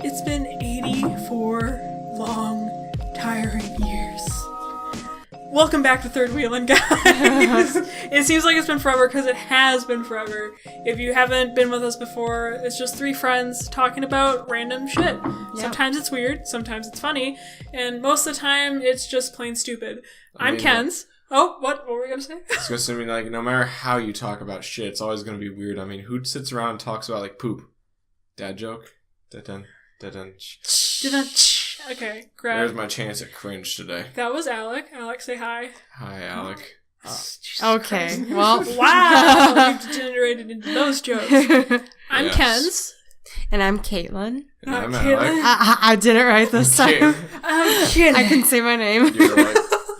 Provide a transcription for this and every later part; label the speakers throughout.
Speaker 1: It's been 84 long, tiring years. Welcome back to Third Wheelin', guys. It seems like it's been forever because it has been forever. If you haven't been with us before, it's just three friends talking about random shit. Yep. Sometimes it's weird, sometimes it's funny, and most of the time it's just plain stupid. I'm Ken's. Oh, what were we going to say?
Speaker 2: It's going to be like, no matter how you talk about shit, it's always going to be weird. I mean, who sits around and talks about, like, poop? Dad joke? Da-dun, da-dun.
Speaker 1: Okay, grab.
Speaker 2: There's my chance at cringe today.
Speaker 1: That was Alec. Alec, say hi.
Speaker 2: Hi, Alec.
Speaker 3: Okay, well.
Speaker 1: Wow, you've degenerated into those jokes. I'm Ken's.
Speaker 3: And I'm Caitlin.
Speaker 2: And I'm
Speaker 1: Caitlin.
Speaker 2: Alec.
Speaker 3: I did it right this time.
Speaker 1: I'm kidding.
Speaker 3: I can say my name.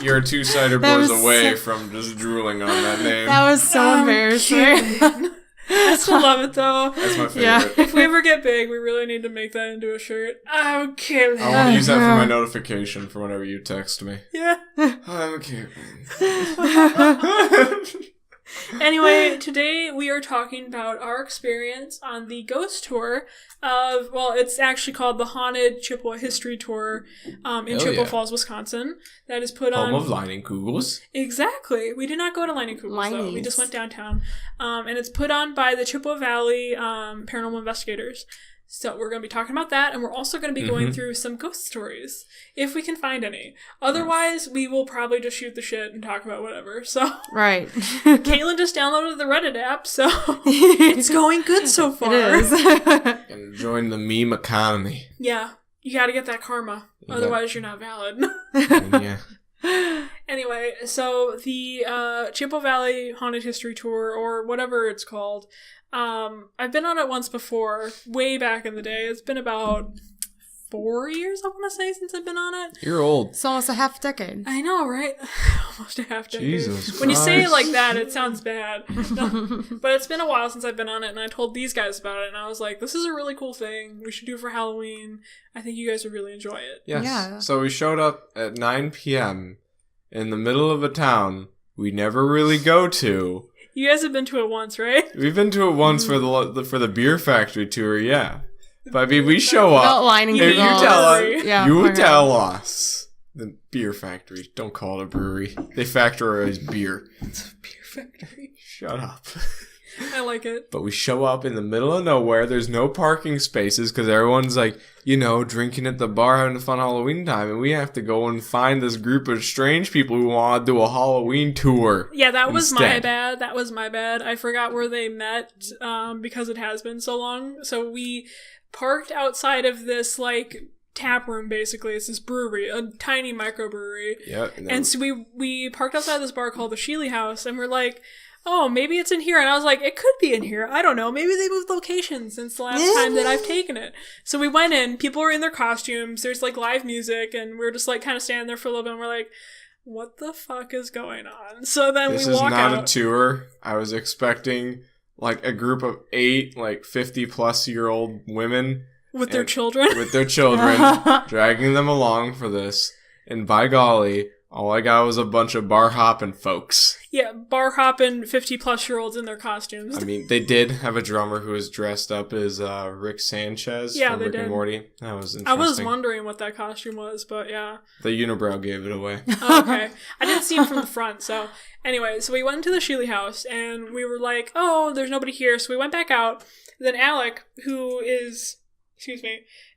Speaker 2: You're a two-sided boys away from just drooling on that name.
Speaker 3: That was so embarrassing.
Speaker 1: I still love it, though.
Speaker 2: That's my favorite.
Speaker 3: Yeah.
Speaker 1: If we ever get big, we really need to make that into a shirt. I'm kidding.
Speaker 2: I want to use that for my notification for whenever you text me.
Speaker 1: Yeah.
Speaker 2: I'm kidding.
Speaker 1: Anyway, today we are talking about our experience on the ghost tour of, well, it's actually called the Haunted Chippewa History Tour in Chippewa Falls, Wisconsin. That is put on...
Speaker 2: Home of Leinenkugels.
Speaker 1: Exactly. We did not go to Leinenkugels, though. We just went downtown. And it's put on by the Chippewa Valley Paranormal Investigators. So we're going to be talking about that, and we're also going to be going through some ghost stories, if we can find any. Otherwise, we will probably just shoot the shit and talk about whatever. So
Speaker 3: right.
Speaker 1: Caitlin just downloaded the Reddit app, so it's going good so far.
Speaker 3: It is.
Speaker 2: And join the meme economy.
Speaker 1: Yeah, you got to get that karma. Yeah. Otherwise, you're not valid.
Speaker 2: Yeah.
Speaker 1: Anyway, so the Chippewa Valley Haunted History Tour, or whatever it's called, I've been on it once before, way back in the day. It's been about 4 years, I want to say, since I've been on it.
Speaker 2: You're old.
Speaker 3: It's almost a half decade.
Speaker 1: I know, right? Almost a half decade.
Speaker 2: Jesus
Speaker 1: When you say it like that, it sounds bad. No. But it's been a while since I've been on it, and I told these guys about it, and I was like, this is a really cool thing. We should do it for Halloween. I think you guys would really enjoy it.
Speaker 2: Yes.
Speaker 3: Yeah.
Speaker 2: So we showed up at 9 p.m. in the middle of a town we never really go to.
Speaker 1: You guys have been to it once, right?
Speaker 2: We've been to it once for the beer factory tour, yeah. But I mean, we show up.
Speaker 3: Not lining
Speaker 2: If you tell us,
Speaker 1: Yeah,
Speaker 2: tell us the beer factory. Don't call it a brewery. They factorize beer.
Speaker 1: It's a beer factory.
Speaker 2: Shut up.
Speaker 1: I like it.
Speaker 2: But we show up in the middle of nowhere. There's no parking spaces because everyone's like, drinking at the bar, having a fun Halloween time. And we have to go and find this group of strange people who want to do a Halloween tour.
Speaker 1: Yeah, that was my bad. That was my bad. I forgot where they met because it has been so long. So we parked outside of this, tap room, basically. It's this brewery, a tiny microbrewery.
Speaker 2: Yeah.
Speaker 1: And so we parked outside this bar called the Sheely House, and we're like, oh, maybe it's in here. And I was like, it could be in here. I don't know. Maybe they moved locations since the last time that I've taken it. So we went in. People were in their costumes. There's, live music. And we're just, kind of standing there for a little bit. And we're like, what the fuck is going on? So then we walk out. This is not
Speaker 2: a tour. I was expecting, a group of 8, 50-plus-year-old women.
Speaker 1: With their children.
Speaker 2: With their children. Dragging them along for this. And by golly, all I got was a bunch of bar hopping folks.
Speaker 1: Yeah, bar hopping 50-plus-year-olds in their costumes.
Speaker 2: I mean, they did have a drummer who was dressed up as Rick Sanchez from Rick and Morty. That was interesting.
Speaker 1: I was wondering what that costume was, but yeah.
Speaker 2: The unibrow gave it away.
Speaker 1: Oh, okay. I didn't see him from the front, so... Anyway, so we went to the Sheely House, and we were like, oh, there's nobody here, so we went back out. Then Alec, who is...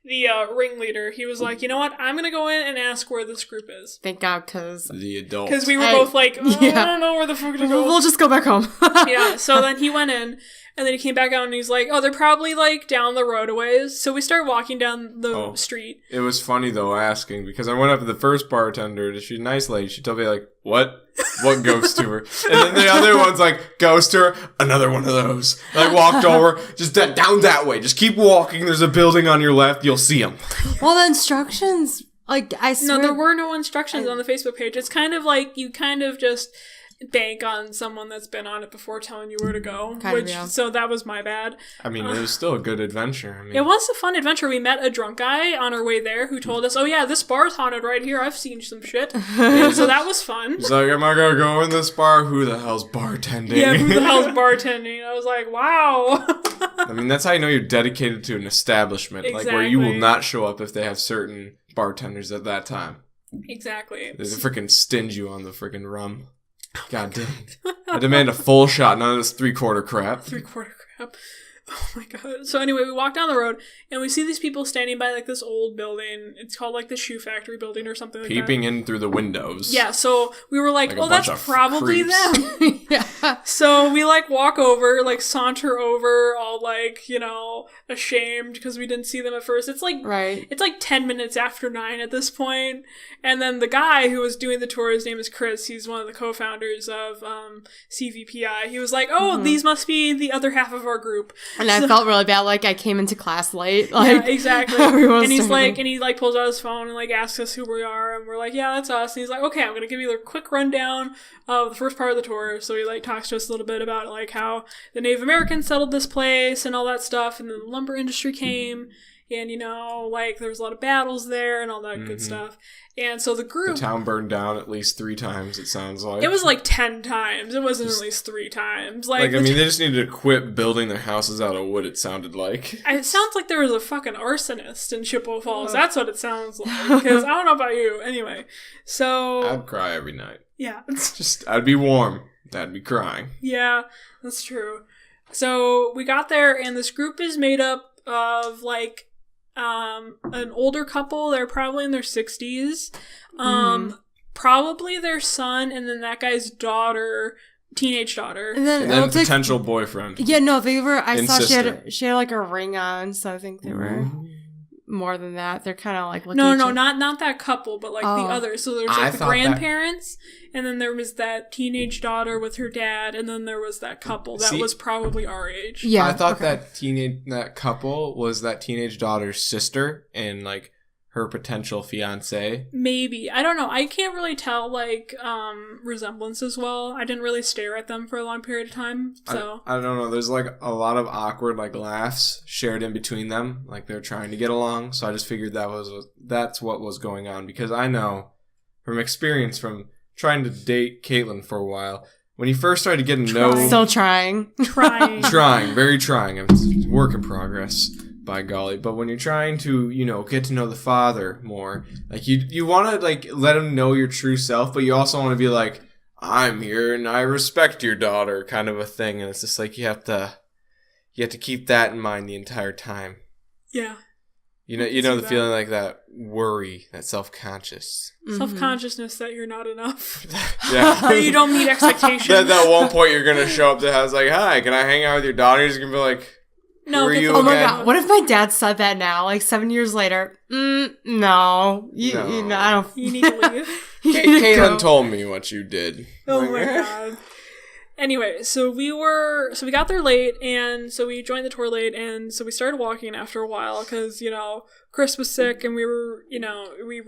Speaker 1: the ringleader, he was like, you know what, I'm gonna go in and ask where this group is.
Speaker 3: Thank God, because...
Speaker 2: The adults.
Speaker 1: Because we were both like, I don't know where the fuck to go.
Speaker 3: We'll just go back home.
Speaker 1: Yeah, so then he went in, and then he came back out, and he's like, oh, they're probably, down the road a ways. So we started walking down the street.
Speaker 2: It was funny, though, asking, because I went up to the first bartender, she's a nice lady, she told me, what? What ghost tour? And then the other one's like, ghost tour, another one of those. Walked over, just down that way. Just keep walking. There's a building on your left. You'll see them.
Speaker 3: Well, the instructions, I swear.
Speaker 1: No, there were no instructions on the Facebook page. It's kind of you kind of just bank on someone that's been on it before telling you where to go. So that was my bad.
Speaker 2: I mean, it was still a good adventure.
Speaker 1: It was a fun adventure. We met a drunk guy on our way there who told us, oh yeah, this bar's haunted right here. I've seen some shit. So that was fun.
Speaker 2: He's like, am I gonna go in this bar? Who the hell's bartending?
Speaker 1: Yeah, who the hell's bartending? I was like, wow.
Speaker 2: I mean, that's how you know you're dedicated to an establishment, like where you will
Speaker 1: Exactly.
Speaker 2: not show up if they have certain bartenders at that time.
Speaker 1: Exactly.
Speaker 2: They freaking stinge you on the freaking rum. God damn. I demand a full shot, none of this 3/4 crap.
Speaker 1: 3/4 crap. Oh my god. So anyway, we walk down the road and we see these people standing by like this old building. It's called like the shoe factory building or something like that.
Speaker 2: Peeping in through the windows.
Speaker 1: Yeah, so we were like,
Speaker 2: Like a
Speaker 1: oh,
Speaker 2: bunch
Speaker 1: that's
Speaker 2: of
Speaker 1: probably
Speaker 2: creeps.
Speaker 1: them.
Speaker 3: Yeah.
Speaker 1: So we like walk over, like saunter over, all like, you know, ashamed because we didn't see them at first. It's like
Speaker 3: Right.
Speaker 1: It's like 10 minutes after 9 at this point. And then the guy who was doing the tour, his name is Chris. He's one of the co-founders of CVPI. He was like, oh, these must be the other half of our group.
Speaker 3: And I felt really bad, like I came into class late. Like,
Speaker 1: Yeah, exactly.
Speaker 3: everyone's
Speaker 1: And he's
Speaker 3: standing.
Speaker 1: like, and he like pulls out his phone and like asks us who we are. And we're like, yeah, that's us. And he's like, okay, I'm going to give you a quick rundown of the first part of the tour. So he like talks to us a little bit about like how the Native Americans settled this place and all that stuff. And then the lumber industry came. And, you know, like, there was a lot of battles there and all that good stuff. And so the
Speaker 2: The
Speaker 1: group...
Speaker 2: town burned down at least 3 times, it sounds like.
Speaker 1: It was like 10 times. It wasn't at least 3 times.
Speaker 2: Like, I mean, they just needed to quit building their houses out of wood, it sounded like.
Speaker 1: It sounds like there was a fucking arsonist in Chippewa Falls. That's what it sounds like. Because I don't know about you. Anyway, so...
Speaker 2: I'd cry every night.
Speaker 1: Yeah.
Speaker 2: I'd be warm. I'd be crying.
Speaker 1: Yeah, that's true. So we got there, and this group is made up of, like... an older couple. They're probably in their 60s. Probably their son, and then that guy's daughter, teenage daughter.
Speaker 3: And then,
Speaker 2: And
Speaker 3: it
Speaker 2: then
Speaker 3: looked like-
Speaker 2: potential boyfriend.
Speaker 3: yeah, no, they were. I
Speaker 2: And
Speaker 3: saw
Speaker 2: sister.
Speaker 3: she had like a ring on, so I think they were more than that. They're kind of like looking.
Speaker 1: No,
Speaker 3: at
Speaker 1: no,
Speaker 3: you-
Speaker 1: not that couple, but like the
Speaker 3: Oh.
Speaker 1: other. So there's
Speaker 2: I
Speaker 1: like the
Speaker 2: thought that-
Speaker 1: grandparents, and then there was that teenage daughter with her dad, and then there was that couple that
Speaker 2: See-
Speaker 1: was probably our age.
Speaker 3: Yeah,
Speaker 2: I thought
Speaker 3: okay.
Speaker 2: that couple was that teenage daughter's sister and like her potential fiance.
Speaker 1: Maybe. I don't know. I can't really tell like resemblance as well. I didn't really stare at them for a long period of time. So
Speaker 2: I don't know. There's like a lot of awkward like laughs shared in between them, like they're trying to get along. So I just figured that's what was going on because I know from experience from trying to date Caitlin for a while. When you first started getting to know,
Speaker 3: Still trying.
Speaker 1: trying.
Speaker 2: very trying. It's a work in progress. By golly, but when you're trying to, you know, get to know the father more, like you want to like let him know your true self, but you also want to be like, I'm here and I respect your daughter, kind of a thing, and it's just like you have to keep that in mind the entire time.
Speaker 1: Yeah.
Speaker 2: You know
Speaker 1: see
Speaker 2: the
Speaker 1: that.
Speaker 2: feeling like that worry, that self-conscious.
Speaker 1: Self-consciousness that you're not enough.
Speaker 2: Yeah.
Speaker 1: That you don't meet expectations.
Speaker 2: that one point you're gonna show up to the house like, hi, can I hang out with your daughter? He's gonna be like,
Speaker 1: No,
Speaker 2: who are
Speaker 1: get
Speaker 2: you
Speaker 1: the
Speaker 3: Oh my
Speaker 2: again?
Speaker 3: god! What if my dad said that now, like 7 years later? No, you know, I don't.
Speaker 1: You need to leave.
Speaker 3: You need to
Speaker 2: Caitlin
Speaker 3: go.
Speaker 2: told me what you did.
Speaker 1: Oh
Speaker 2: Like,
Speaker 1: my god. Anyway, so we got there late, and so we joined the tour late, and so we started walking after a while, because, you know, Chris was sick, and we were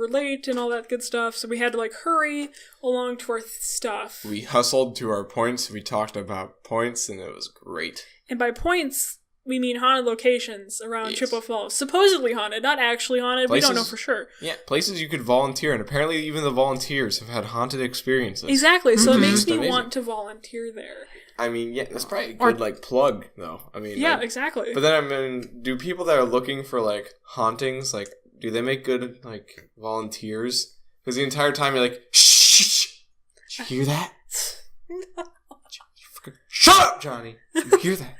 Speaker 1: late and all that good stuff, so we had to, like, hurry along to our stuff.
Speaker 2: We hustled to our points. We talked about points, and it was great.
Speaker 1: And by points, we mean haunted locations around
Speaker 2: Yes.
Speaker 1: Chippewa Falls. Supposedly haunted, not actually haunted. We don't know
Speaker 2: Places-
Speaker 1: for sure.
Speaker 2: Yeah, places you could volunteer, and apparently even the volunteers have had haunted experiences.
Speaker 1: Exactly, so it makes
Speaker 2: Just
Speaker 1: me
Speaker 2: amazing.
Speaker 1: want to volunteer there.
Speaker 2: I mean, yeah, that's probably a
Speaker 1: Or-
Speaker 2: good, like, plug, though. I mean,
Speaker 1: Yeah,
Speaker 2: like,
Speaker 1: exactly.
Speaker 2: but then, I mean, do people that are looking for, like, hauntings, like, do they make good, like, volunteers? Because the entire time you're like, shh, did you hear that? Shut up, Johnny! Did you hear that?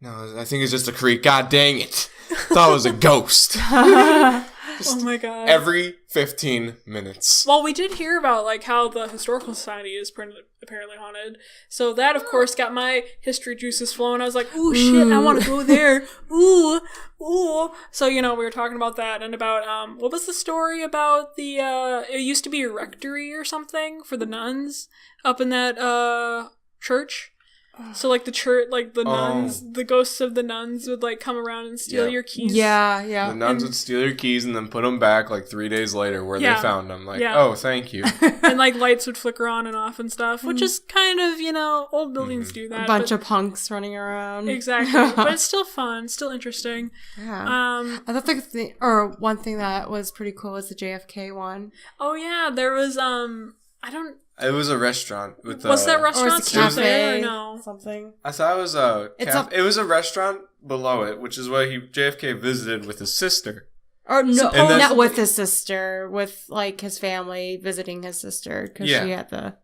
Speaker 2: No, I think it's just a creek. God dang it. Thought it was a ghost.
Speaker 1: Oh my god.
Speaker 2: Every 15 minutes.
Speaker 1: Well, we did hear about, like, how the Historical Society is apparently haunted. So that, of course, got my history juices flowing. I was like, ooh, shit, I want to go there. Ooh, ooh. So, you know, we were talking about that and about, what was the story about the, it used to be a rectory or something for the nuns up in that, church. So, like, the church, like, the nuns, the ghosts of the nuns would, like, come around and steal your keys.
Speaker 3: Yeah,
Speaker 2: The
Speaker 3: yeah.
Speaker 2: nuns would steal your keys and then put them back like 3 days later where
Speaker 1: Yeah.
Speaker 2: they found them. Like,
Speaker 1: Yeah.
Speaker 2: oh, thank you.
Speaker 1: And, like, lights would flicker on and off and stuff, which is kind of, you know, old buildings do that.
Speaker 3: A bunch
Speaker 1: but-
Speaker 3: of punks running around.
Speaker 1: Exactly. But it's still fun, still interesting.
Speaker 3: Yeah. I thought one thing that was pretty cool was the JFK one.
Speaker 1: Oh yeah, there was I
Speaker 2: It was a restaurant with.
Speaker 1: Was that
Speaker 3: Or
Speaker 1: restaurant
Speaker 3: it's a
Speaker 1: still there or
Speaker 3: cafe.
Speaker 1: no?
Speaker 3: Something.
Speaker 2: I thought it was a.
Speaker 3: It's
Speaker 2: It was a restaurant below it, which is where JFK visited with his sister.
Speaker 3: Or no,
Speaker 2: And then-
Speaker 3: not with his sister, with like his family visiting his sister because
Speaker 2: Yeah.
Speaker 3: she had the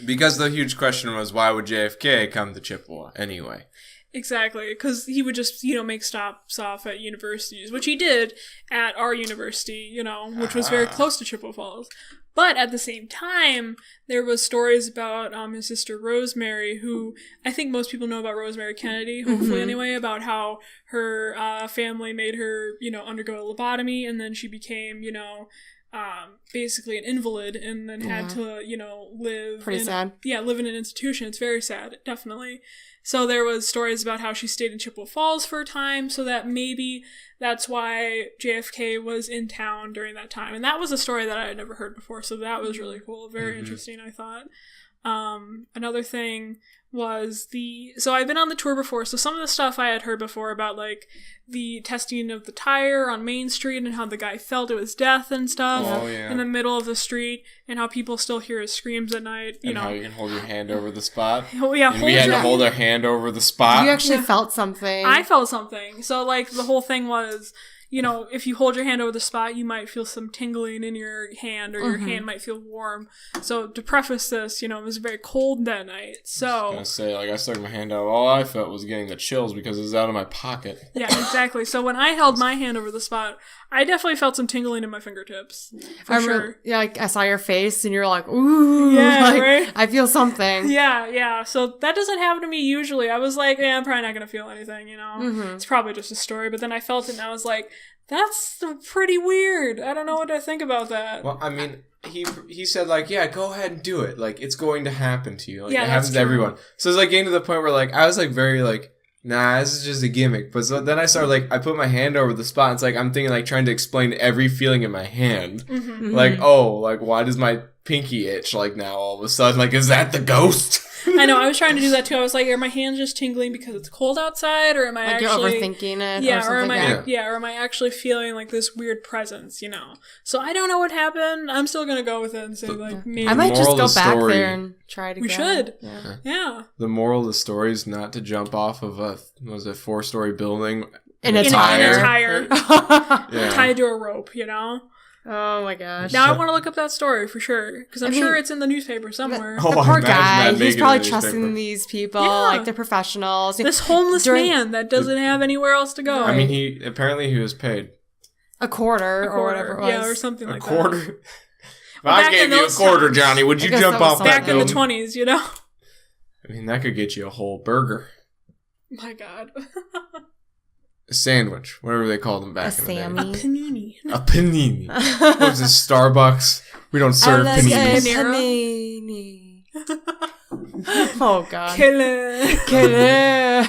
Speaker 2: Because the huge question was, why would JFK come to Chippewa anyway?
Speaker 1: Exactly, because he would just, make stops off at universities, which he did at our university, which was very close to Chippewa Falls. But at the same time, there was stories about his sister Rosemary, who I think most people know about Rosemary Kennedy, hopefully anyway, about how her family made her, undergo a lobotomy, and then she became, basically an invalid, and then had to, live.
Speaker 3: pretty sad.
Speaker 1: Yeah, live in an institution. It's very sad, definitely. So there was stories about how she stayed in Chippewa Falls for a time, so that maybe that's why JFK was in town during that time. And that was a story that I had never heard before, so that was really cool. Very interesting, I thought. Another thing was so I've been on the tour before, so some of the stuff I had heard before about, like, the testing of the tire on Main Street and how the guy felt it was death and stuff in the middle of the street, and how people still hear his screams at night,
Speaker 2: And how you can hold your hand over the spot.
Speaker 1: Oh, yeah,
Speaker 2: And we had to hold our hand over the spot.
Speaker 3: You actually felt something.
Speaker 1: I felt something. So, like, the whole thing was, if you hold your hand over the spot, you might feel some tingling in your hand, or your hand might feel warm. So, to preface this, it was very cold that night. So,
Speaker 2: I was gonna say, like, I stuck my hand out. All I felt was getting the chills because it was out of my pocket.
Speaker 1: yeah, exactly. So, when I held my hand over the spot, I definitely felt some tingling in my fingertips. For sure.
Speaker 3: Yeah, like, I saw your face and you're like, ooh.
Speaker 1: Yeah,
Speaker 3: like,
Speaker 1: right?
Speaker 3: I feel something.
Speaker 1: Yeah. So, that doesn't happen to me usually. I was like, I'm probably not going to feel anything, It's probably just a story. But then I felt it and I was like, that's pretty weird. I don't know what to think about that.
Speaker 2: Well, I mean, he said, like, yeah, go ahead and do it. Like, it's going to happen to you. Like,
Speaker 1: Yeah,
Speaker 2: it
Speaker 1: that's
Speaker 2: happens to
Speaker 1: true.
Speaker 2: everyone. So it's like getting to the point where, like, I was like very like, nah, this is just a gimmick. But so then I started, like, I put my hand over the spot. It's like I'm thinking, like, trying to explain every feeling in my hand. Like, oh, like, why does my pinky itch, like, now all of a sudden? Like, is that the ghost?
Speaker 1: I know, I was trying to do that too. I was like, are my hands just tingling because it's cold outside, or am I
Speaker 3: Like
Speaker 1: actually...
Speaker 3: you're overthinking it
Speaker 1: Yeah,
Speaker 3: or something like that.
Speaker 1: or am I actually feeling like this weird presence, So I don't know what happened. I'm still gonna go with it and say, like, maybe.
Speaker 3: I might just
Speaker 2: moral
Speaker 3: go
Speaker 2: of the
Speaker 3: back
Speaker 2: story-
Speaker 3: there and try it again.
Speaker 1: We should.
Speaker 3: Yeah.
Speaker 1: Yeah.
Speaker 2: The moral of the story is not to jump off of a 4-story building
Speaker 3: In a
Speaker 1: In
Speaker 3: tire.
Speaker 1: a tire.
Speaker 2: Yeah.
Speaker 1: Tied to a rope,
Speaker 3: Oh my gosh.
Speaker 1: Now I want to look up that story for sure, because I'm
Speaker 3: I mean-
Speaker 1: sure it's in the newspaper somewhere.
Speaker 2: Oh,
Speaker 3: The
Speaker 2: I
Speaker 3: poor
Speaker 2: imagine
Speaker 3: guy.
Speaker 2: that
Speaker 3: He's
Speaker 2: making
Speaker 3: probably
Speaker 2: the
Speaker 3: trusting
Speaker 2: newspaper.
Speaker 3: these people.
Speaker 1: Yeah.
Speaker 3: Like, they're professionals.
Speaker 1: This homeless
Speaker 3: During-
Speaker 1: man that doesn't have anywhere else to go.
Speaker 2: I mean, he was paid
Speaker 3: A quarter or whatever it was.
Speaker 1: Yeah, or something
Speaker 2: a
Speaker 1: like
Speaker 2: quarter.
Speaker 1: that.
Speaker 2: If
Speaker 1: Well,
Speaker 2: I
Speaker 1: back in
Speaker 2: gave you a
Speaker 1: those
Speaker 2: quarter,
Speaker 1: times-
Speaker 2: Johnny, would you
Speaker 3: I guess
Speaker 2: jump
Speaker 3: that was
Speaker 2: off
Speaker 3: something.
Speaker 2: that
Speaker 1: Back in the
Speaker 2: building?
Speaker 1: 20s,
Speaker 2: I mean, that could get you a whole burger,
Speaker 1: My God.
Speaker 2: a sandwich, whatever they called them back
Speaker 3: A
Speaker 2: in the day.
Speaker 3: Sammy.
Speaker 1: Panini.
Speaker 2: A panini. What was this, Starbucks? We don't serve
Speaker 3: I like
Speaker 2: paninis.
Speaker 3: a panini. Oh god.
Speaker 1: Killer.
Speaker 3: Killer.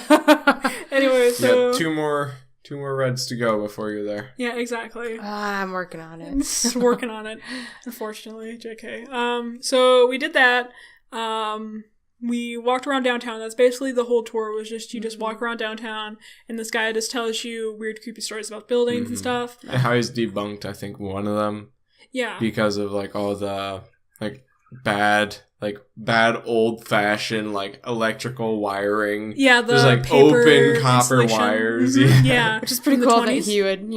Speaker 1: Anyway, so...
Speaker 2: Yeah, two more reds to go before you're there.
Speaker 1: Yeah, exactly.
Speaker 3: I'm working on it.
Speaker 1: Just working on it, unfortunately, JK. So we did that. We walked around downtown. That's basically the whole tour, was just you just walk around downtown, and this guy just tells you weird, creepy stories about buildings and stuff.
Speaker 2: And how he's debunked, I think, one of them
Speaker 1: Yeah.
Speaker 2: because of like all the bad old fashioned like electrical wiring.
Speaker 1: Yeah, the
Speaker 2: There's like
Speaker 1: paper
Speaker 2: open copper
Speaker 1: insulation.
Speaker 2: wires.
Speaker 1: Mhm.
Speaker 2: Yeah.
Speaker 1: Yeah.
Speaker 3: Which is pretty
Speaker 1: From the
Speaker 3: cool that
Speaker 1: 20s.
Speaker 3: he would,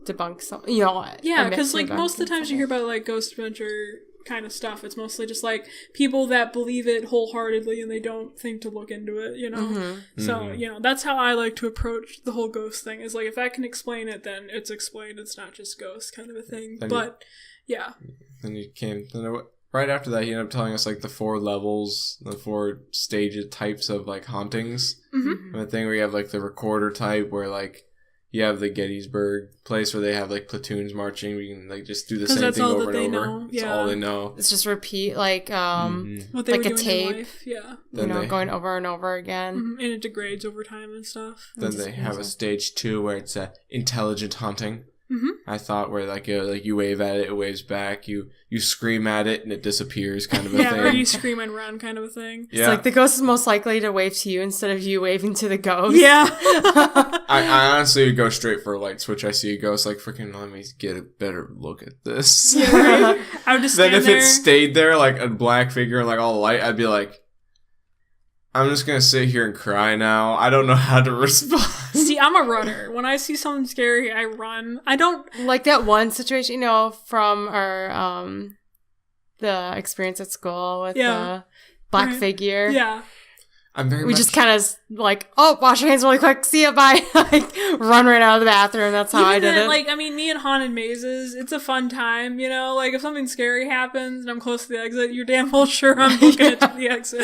Speaker 3: debunk some,
Speaker 1: Yeah,
Speaker 3: admit
Speaker 1: because
Speaker 3: to
Speaker 1: like most of the
Speaker 3: debunking
Speaker 1: times you hear about like ghost adventure kind of stuff, it's mostly just like people that believe it wholeheartedly and they don't think to look into it, So, that's how I like to approach the whole ghost thing, is like if I can explain it, then it's explained. It's not just ghost kind of a thing.
Speaker 2: Then
Speaker 1: But yeah.
Speaker 2: Right after that, he ended up telling us like the 4 levels, the 4 stages types of like hauntings.
Speaker 1: Mm-hmm.
Speaker 2: And the thing where you have like the recorder type, where like you have the Gettysburg place where they have like platoons marching. We can like just do the
Speaker 1: 'Cause
Speaker 2: same
Speaker 1: that's
Speaker 2: thing
Speaker 1: all
Speaker 2: over
Speaker 1: that
Speaker 2: and
Speaker 1: they
Speaker 2: over.
Speaker 1: know,
Speaker 2: It's
Speaker 1: yeah.
Speaker 2: all they know.
Speaker 3: It's just repeat, like,
Speaker 1: What they
Speaker 3: Like
Speaker 1: were
Speaker 3: a
Speaker 1: doing
Speaker 3: tape.
Speaker 1: in life. Yeah.
Speaker 2: Then they-
Speaker 3: going over and over again.
Speaker 1: Mhm. And it degrades over time and stuff.
Speaker 2: Then they have a stage 2 where it's a intelligent haunting.
Speaker 1: Mm-hmm.
Speaker 2: I thought where like you wave at it waves back. You scream at it and it disappears, kind of a
Speaker 1: Yeah,
Speaker 2: thing.
Speaker 1: or you scream and run kind of a thing.
Speaker 2: Yeah.
Speaker 3: It's like the ghost is most likely to wave to you instead of you waving to the ghost.
Speaker 1: Yeah.
Speaker 2: I honestly would go straight for a light switch. I see a ghost, like, freaking let me get a better look at this.
Speaker 1: Yeah, right? I would just
Speaker 2: Then
Speaker 1: stand
Speaker 2: if
Speaker 1: there.
Speaker 2: it stayed there, like a black figure and like all light, I'd be like, I'm just gonna sit here and cry now. I don't know how to respond.
Speaker 1: See, I'm a runner. When I see something scary, I run. I don't...
Speaker 3: Like that one situation, you know, from our, the experience at school with the black figure.
Speaker 1: Yeah.
Speaker 3: We just kind of like, oh, wash your hands really quick, see ya, bye. Like, run right out of the bathroom. That's how I did it.
Speaker 1: Like, I mean, me and haunted mazes, it's a fun time, you know? Like, if something scary happens and I'm close to the exit, you're damn well sure I'm booking it to the exit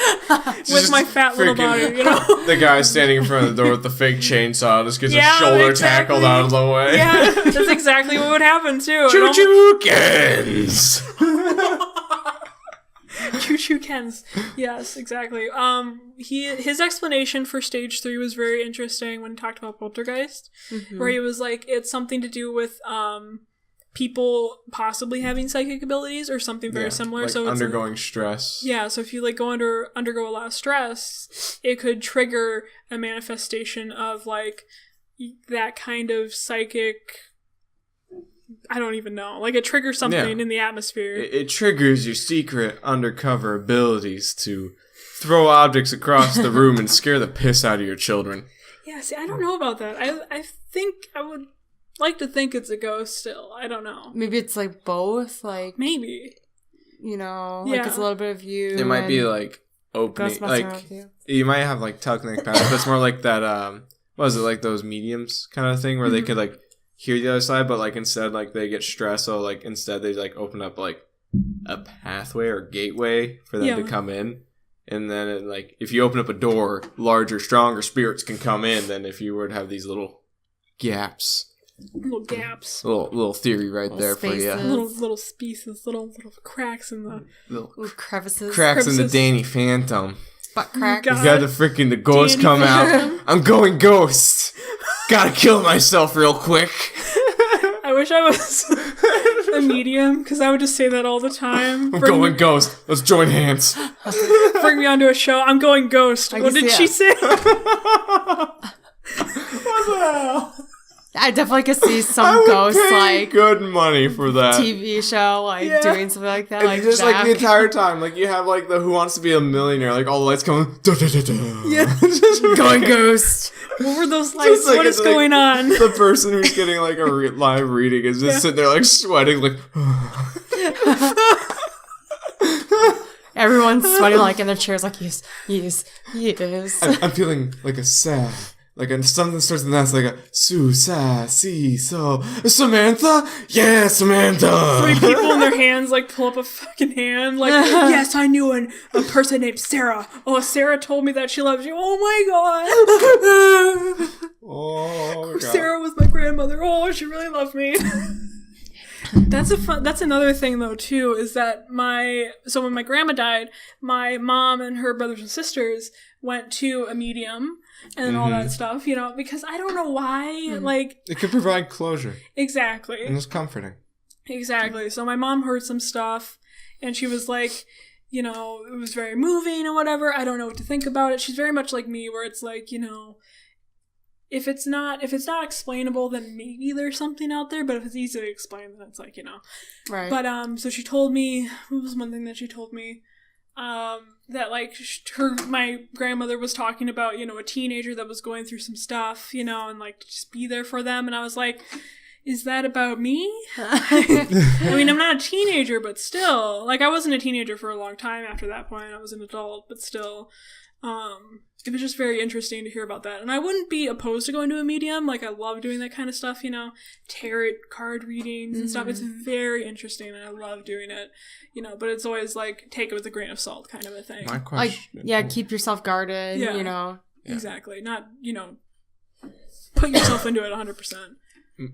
Speaker 1: with my fat little body, you know?
Speaker 2: The guy standing in front of the door with the fake chainsaw just gets his shoulder tackled out of the way.
Speaker 1: Yeah, that's exactly what would happen, too.
Speaker 2: Choo-choo Kens!
Speaker 1: Choo-choo Kens. Yes, exactly. His explanation for stage 3 was very interesting when he talked about poltergeist, where he was like, it's something to do with people possibly having psychic abilities or something very similar.
Speaker 2: Like
Speaker 1: so
Speaker 2: undergoing
Speaker 1: it's
Speaker 2: stress.
Speaker 1: Yeah, so if you like undergo a lot of stress, it could trigger a manifestation of like that kind of psychic. I don't even know. Like, it triggers something in the atmosphere.
Speaker 2: It triggers your secret undercover abilities to throw objects across the room and scare the piss out of your children.
Speaker 1: Yeah, see, I don't know about that. I think I would like to think it's a ghost still. I don't know.
Speaker 3: Maybe it's like both, like...
Speaker 1: Maybe.
Speaker 3: You know, like it's a little bit of you.
Speaker 2: It might be like opening, like, you might have like telekinetic powers, but it's more like that, what is it, like those mediums kind of thing where they could like hear the other side, but like instead like they get stressed, so like instead they like open up like a pathway or gateway for them to come in, and then it, like if you open up a door, larger, stronger spirits can come in than if you were to have these little gaps.
Speaker 1: Little gaps.
Speaker 2: Little theory right
Speaker 3: little
Speaker 2: there
Speaker 3: spaces.
Speaker 2: for you.
Speaker 1: Little spaces, little cracks in the...
Speaker 2: Little
Speaker 3: crevices.
Speaker 2: cracks in the Danny Phantom.
Speaker 3: Butt crack.
Speaker 2: You got the ghost
Speaker 1: Danny
Speaker 2: come
Speaker 1: Phantom.
Speaker 2: out. I'm going ghost. Gotta kill myself real quick.
Speaker 1: I wish I was a medium, because I would just say that all the time.
Speaker 2: I'm going ghost. Let's join hands.
Speaker 1: Bring me onto a show. I'm going ghost. What did she say?
Speaker 2: What the hell?
Speaker 3: I definitely could see some ghosts, like,
Speaker 2: good money for that.
Speaker 3: TV show, like, doing something like that.
Speaker 2: And
Speaker 3: Like,
Speaker 2: just like
Speaker 3: Jack.
Speaker 2: the entire time, like you have like the Who Wants to Be a Millionaire, like all the lights coming.
Speaker 1: Yeah.
Speaker 2: Just
Speaker 3: Going ghost.
Speaker 1: What were those lights? What is going on?
Speaker 2: The person who's getting like a live reading is just sitting there like sweating, like.
Speaker 3: Everyone's sweating, like, in their chairs, like, yes.
Speaker 2: I'm feeling like a sad. Like something starts with that, like a Su Sa Si So Samantha? Yeah, Samantha.
Speaker 1: 3 people in their hands like pull up a fucking hand, like, yes, I knew a person named Sarah. Oh, Sarah told me that she loves you. Oh my god.
Speaker 2: Oh god.
Speaker 1: Sarah was my grandmother. Oh, she really loved me. That's another thing though too, is that when my grandma died, my mom and her brothers and sisters went to a medium and all that stuff, you know, because I don't know why, like...
Speaker 2: It could provide closure.
Speaker 1: Exactly.
Speaker 2: And it's comforting.
Speaker 1: Exactly. So my mom heard some stuff, and she was like, you know, it was very moving and whatever. I don't know what to think about it. She's very much like me, where it's like, you know, if it's not explainable, then maybe there's something out there, but if it's easy to explain, then it's like, you know.
Speaker 3: Right.
Speaker 1: But, so she told me, what was one thing that she told me? That like my grandmother was talking about, you know, a teenager that was going through some stuff, you know, and like to just be there for them. And I was like, is that about me? I mean, I'm not a teenager, but still, like, I wasn't a teenager for a long time after that point. I was an adult, but still, it was just very interesting to hear about that. And I wouldn't be opposed to going to a medium. Like, I love doing that kind of stuff, you know, tarot card readings and stuff. It's very interesting, and I love doing it, you know, but it's always, like, take it with a grain of salt kind of a thing.
Speaker 2: My question...
Speaker 3: Like, keep yourself guarded, you know.
Speaker 1: Yeah. Exactly. Not, you know, put yourself into it 100%.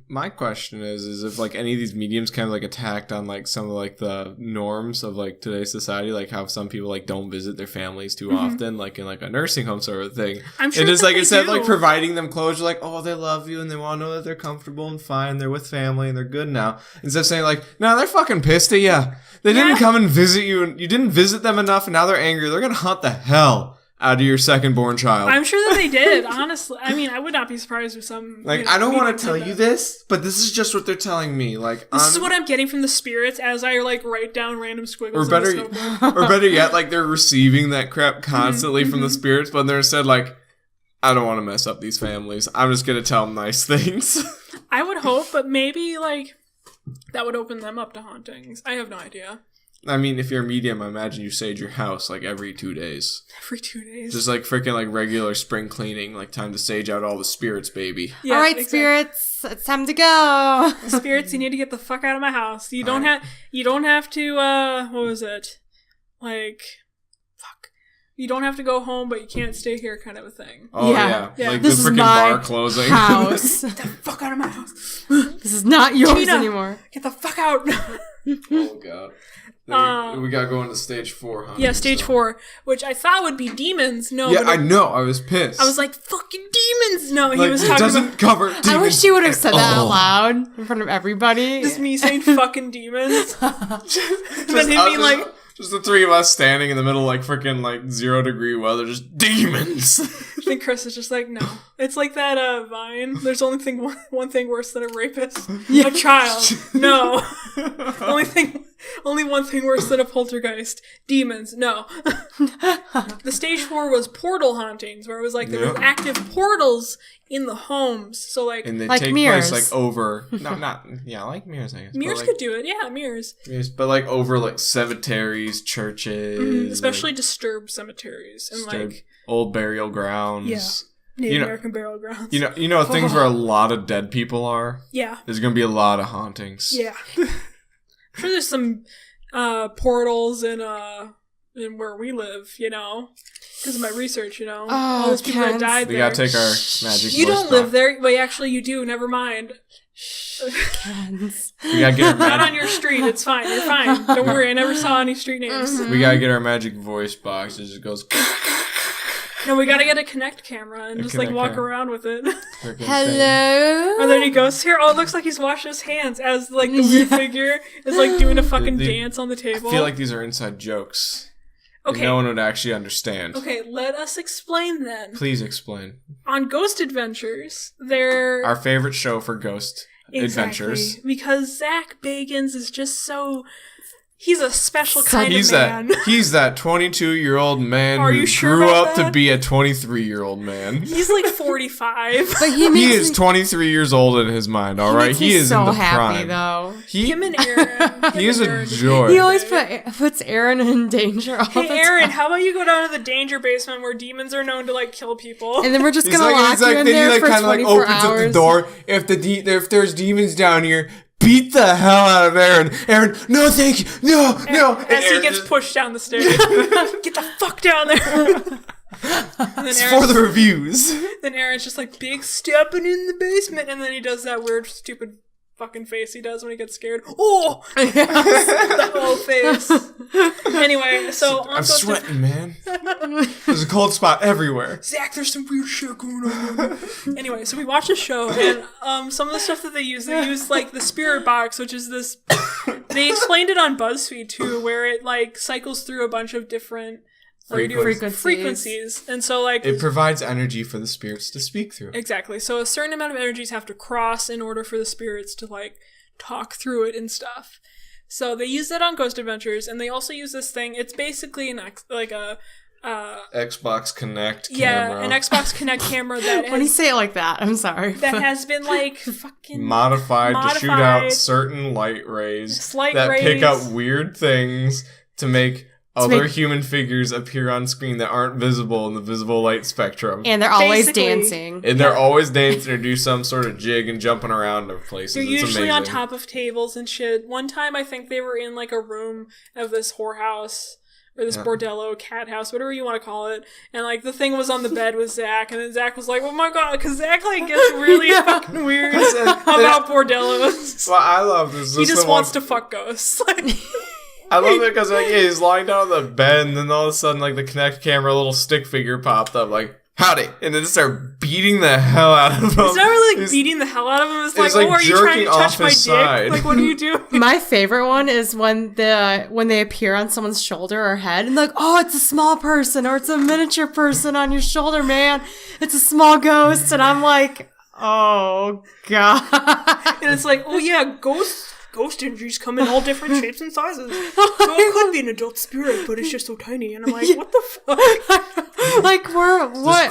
Speaker 2: My question is if like any of these mediums kind of like attacked on like some of like the norms of like today's society, like how some people like don't visit their families too often, like in like a nursing home sort of thing.
Speaker 1: I'm sure
Speaker 2: it is
Speaker 1: that
Speaker 2: like
Speaker 1: they
Speaker 2: instead of
Speaker 1: do.
Speaker 2: like providing them closure, like oh they love you and they want to know that they're comfortable and fine, they're with family and they're good now. Instead of saying like no, they're fucking pissed at you. They didn't come and visit you, and you didn't visit them enough, and now they're angry. They're gonna hunt the hell out of your second-born child.
Speaker 1: I'm sure that they did, honestly. I mean, I would not be surprised if some...
Speaker 2: Like, I don't want to tell you this, but this is just what they're telling me. Like,
Speaker 1: this is what I'm getting from the spirits as I, like, write down random squiggles
Speaker 2: or better yet, like, they're receiving that crap constantly from the spirits, but they're instead like, I don't want to mess up these families. I'm just going to tell them nice things.
Speaker 1: I would hope, but maybe, like, that would open them up to hauntings. I have no idea.
Speaker 2: I mean, if you're a medium, I imagine you sage your house, like, every 2 days.
Speaker 1: Every 2 days.
Speaker 2: Just, like, freaking, like, regular spring cleaning. Like, time to sage out all the spirits, baby.
Speaker 1: Yeah,
Speaker 3: all right,
Speaker 1: exactly.
Speaker 3: spirits, it's time to go.
Speaker 1: Spirits, you need to get the fuck out of my house. You don't have to, what was it? Like, fuck. You don't have to go home, but you can't stay here kind of a thing.
Speaker 2: Oh,
Speaker 3: Yeah.
Speaker 2: yeah. Like,
Speaker 3: This
Speaker 2: the
Speaker 3: is
Speaker 2: freaking
Speaker 3: my
Speaker 2: bar closing.
Speaker 3: house.
Speaker 1: Get the fuck out of my house.
Speaker 3: This is not yours
Speaker 1: Tina,
Speaker 3: anymore.
Speaker 1: Get the fuck out.
Speaker 2: Oh, God. We gotta go into stage 4, huh?
Speaker 1: Yeah, stage 4, which I thought would be demons. No,
Speaker 2: Yeah,
Speaker 1: but
Speaker 2: I know. I was pissed.
Speaker 1: I was like, fucking demons! No, he
Speaker 2: like,
Speaker 1: was
Speaker 2: it
Speaker 1: talking
Speaker 2: doesn't
Speaker 1: about
Speaker 2: cover demons.
Speaker 3: I wish you would have said that
Speaker 2: Oh.
Speaker 3: out loud in front of everybody.
Speaker 1: just me saying fucking demons. And then him being like,
Speaker 2: Just the three of us standing in the middle, like freaking like 0 degree weather, just demons.
Speaker 1: I think Chris is just like, no. It's like that Vine. There's only one thing worse than a rapist. A child. No. Only one thing worse than a poltergeist. Demons. No. The stage 4 was portal hauntings, where it was like there were active portals in the homes. So like,
Speaker 2: And they
Speaker 3: Like
Speaker 2: take
Speaker 3: mirrors.
Speaker 2: place like over, like mirrors, I guess.
Speaker 1: mirrors
Speaker 2: but, like,
Speaker 1: could do it. Yeah, mirrors.
Speaker 2: but like over like cemeteries, churches,
Speaker 1: Especially
Speaker 2: like,
Speaker 1: disturbed cemeteries and
Speaker 2: disturbed
Speaker 1: like
Speaker 2: old burial grounds.
Speaker 1: Yeah. Native
Speaker 2: You know-
Speaker 1: American burial grounds.
Speaker 2: You know things where a lot of dead people are.
Speaker 1: Yeah.
Speaker 2: There's gonna be a lot of hauntings.
Speaker 1: Yeah. I'm sure there's some portals in where we live, you know, because of my research, you know. All those people that died
Speaker 2: We
Speaker 1: there.
Speaker 2: gotta take our magic.
Speaker 1: You
Speaker 2: voice
Speaker 1: don't live
Speaker 2: back.
Speaker 1: there. Wait, actually, you do. Never mind.
Speaker 3: Cans.
Speaker 2: We gotta get our
Speaker 1: Not on
Speaker 2: magic.
Speaker 1: your street. It's fine. You're fine. Don't worry. I never saw any street names.
Speaker 2: We gotta get our magic voice box. It just goes.
Speaker 1: No, we gotta get a Kinect camera and just like
Speaker 2: Kinect
Speaker 1: walk
Speaker 2: camera.
Speaker 1: around with it.
Speaker 2: freaking thing.
Speaker 3: Hello.
Speaker 1: And then he goes here. Oh, it looks like he's washing his hands as like the weird figure is like doing a fucking dance on the table.
Speaker 2: I feel like these are inside jokes. that
Speaker 1: Okay.
Speaker 2: No one would actually understand.
Speaker 1: Okay, let us explain then.
Speaker 2: Please explain.
Speaker 1: On Ghost Adventures, there
Speaker 2: Our favorite show for ghost adventures.
Speaker 1: Because Zach Bagans is just so... He's a special kind
Speaker 2: He's
Speaker 1: of man.
Speaker 2: he's that 22-year-old man
Speaker 1: Are
Speaker 2: who
Speaker 1: you sure
Speaker 2: grew
Speaker 1: about
Speaker 2: up
Speaker 1: that?
Speaker 2: to be a 23-year-old man.
Speaker 1: He's like 45.
Speaker 3: But he
Speaker 2: He
Speaker 3: makes
Speaker 2: is
Speaker 3: me,
Speaker 2: 23 years old in his mind, all
Speaker 3: he
Speaker 2: right?
Speaker 3: makes
Speaker 2: He
Speaker 3: me
Speaker 2: is
Speaker 3: so
Speaker 2: in the
Speaker 3: happy
Speaker 2: prime.
Speaker 3: though.
Speaker 1: Him and Aaron.
Speaker 2: He is a
Speaker 1: Aaron.
Speaker 2: joy.
Speaker 3: He always puts Aaron in danger all
Speaker 1: Hey
Speaker 3: the
Speaker 1: Aaron,
Speaker 3: time.
Speaker 1: how about you go down to the danger basement where demons are known to like kill people?
Speaker 3: And then we're just
Speaker 2: He's
Speaker 3: gonna lock you in
Speaker 2: then he
Speaker 3: there for
Speaker 2: kind of
Speaker 3: 24
Speaker 2: opens
Speaker 3: hours.
Speaker 2: up the door. If there's demons down here, beat the hell out of Aaron. Aaron, no, thank you, no. And
Speaker 1: As he
Speaker 2: Aaron
Speaker 1: gets
Speaker 2: just-
Speaker 1: pushed down the stairs. Get the fuck down there. And then
Speaker 2: It's for the reviews.
Speaker 1: Then Aaron's just like, big stepping in the basement. And then he does that weird, stupid fucking face he does when he gets scared. Oh! The whole face. Anyway, so on
Speaker 2: I'm
Speaker 1: Ghost
Speaker 2: sweating, man. There's a cold spot everywhere.
Speaker 1: Zach, there's some weird shit going on. Anyway, so we watched the show, and some of the stuff that they use like the spirit box, which is this. They explained it on BuzzFeed too, where it like cycles through a bunch of different radio frequencies, and so like
Speaker 2: It provides energy for the spirits to speak through.
Speaker 1: exactly. So a certain amount of energies have to cross in order for the spirits to like talk through it and stuff. So they use that on Ghost Adventures, and they also use this thing. It's basically
Speaker 2: Xbox Connect camera.
Speaker 1: yeah, an Xbox Kinect camera that
Speaker 3: When you
Speaker 1: has,
Speaker 3: say it like that, I'm sorry.
Speaker 1: that has been like fucking
Speaker 2: modified to shoot
Speaker 1: Modified.
Speaker 2: out certain light rays
Speaker 1: Slight
Speaker 2: that
Speaker 1: rays.
Speaker 2: pick up weird things to make other
Speaker 3: make-
Speaker 2: human figures appear on screen that aren't visible in the visible light spectrum.
Speaker 3: And they're always
Speaker 1: Basically-
Speaker 3: dancing.
Speaker 2: And they're always dancing or do some sort of jig and jumping around of places.
Speaker 1: They're
Speaker 2: It's
Speaker 1: usually on
Speaker 2: amazing.
Speaker 1: top of tables and shit. One time I think they were in like a room of this whorehouse. or this bordello, cat house, whatever you want to call it. And like the thing was on the bed with Zach, and then Zach was like, "Oh my god," because Zach like gets really fucking weird about bordellos.
Speaker 2: Well, I love this.
Speaker 1: He just wants to fuck ghosts.
Speaker 2: I love it because like he's lying down on the bed, and then all of a sudden like the Kinect camera little stick figure popped up like, "Howdy," and then just start beating the hell out of him.
Speaker 1: It's not really like beating the hell out of him. It's like, "Oh, are you trying to touch my dick?
Speaker 2: Side.
Speaker 1: Like, what are you doing?"
Speaker 3: My favorite one is when they appear on someone's shoulder or head, and like, "Oh, it's a small person or it's a miniature person on your shoulder, man. It's a small ghost," and I'm like, "Oh god!"
Speaker 1: And it's like, "Oh yeah, Ghost injuries come in all different shapes and sizes. So it could be an adult spirit, but it's just so tiny." And I'm like, what the fuck?
Speaker 3: Like,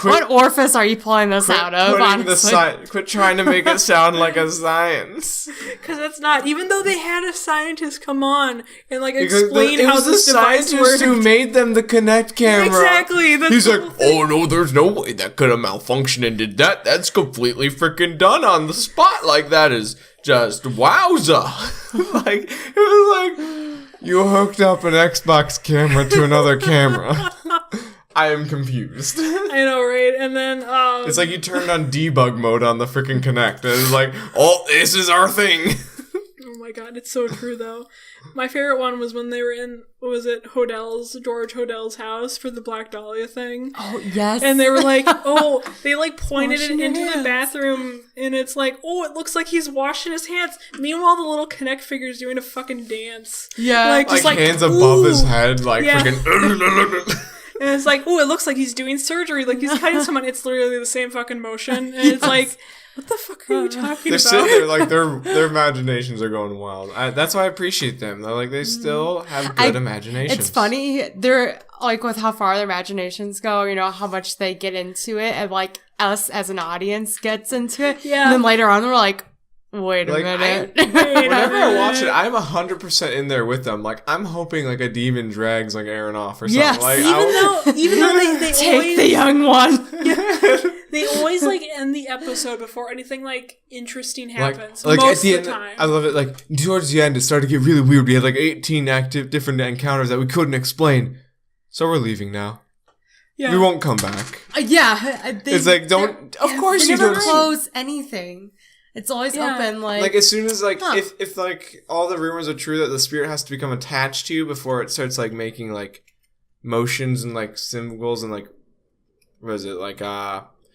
Speaker 3: what orifice are you pulling this out of, honestly?
Speaker 2: Quit trying to make it sound like a science.
Speaker 1: Because it's not. Even though they had a scientist come on and like explain how this device works. It was the scientist
Speaker 2: who made them the Kinect camera.
Speaker 1: Exactly.
Speaker 2: He's like, "Oh no, there's no way that could have malfunctioned and did that. That's completely freaking done on the spot. Like that is just wowza." Like, it was like, you hooked up an Xbox camera to another camera. I am confused.
Speaker 1: I know, right? And then,
Speaker 2: it's like you turned on debug mode on the freaking Kinect, and it's like, "Oh, this is our thing."
Speaker 1: Oh my god, it's so true, though. My favorite one was when they were in, George Hodell's house for the Black Dahlia thing.
Speaker 3: Oh, yes.
Speaker 1: And they were like, they like pointed it into the bathroom, and it's like, "Oh, it looks like he's washing his hands." Meanwhile, the little Kinect figure's doing a fucking dance.
Speaker 3: Yeah.
Speaker 1: Like, just
Speaker 2: hands above his head, like freaking...
Speaker 1: And it's like, "Oh, it looks like he's doing surgery. Like, he's cutting someone." It's literally the same fucking motion. And it's like, what the fuck are you talking about?
Speaker 2: They're sitting there, like, their imaginations are going wild. That's why I appreciate them. They're like, they still have good imaginations.
Speaker 3: It's funny. They're, like, with how far their imaginations go, you know, how much they get into it, and, like, us as an audience gets into it.
Speaker 1: Yeah.
Speaker 3: And then later on, we're like, wait a minute.
Speaker 2: Whenever I watch it, I'm 100% in there with them. Like, I'm hoping like a demon drags like Aaron off or something.
Speaker 3: Yes.
Speaker 2: Like,
Speaker 1: even though they
Speaker 3: take
Speaker 1: always,
Speaker 3: the young one.
Speaker 1: they always like end the episode before anything like interesting happens.
Speaker 2: Like
Speaker 1: most
Speaker 2: at the
Speaker 1: of
Speaker 2: end,
Speaker 1: the time.
Speaker 2: I love it. Like towards the end, it started to get really weird. We had like 18 active different encounters that we couldn't explain. So we're leaving now.
Speaker 1: Yeah.
Speaker 2: We won't come back.
Speaker 3: It's
Speaker 2: like, don't. Of course you
Speaker 3: never
Speaker 2: don't
Speaker 3: close anything. It's always open,
Speaker 2: like as soon as like if like all the rumors are true that the spirit has to become attached to you before it starts like making like motions and like symbols and like what is it like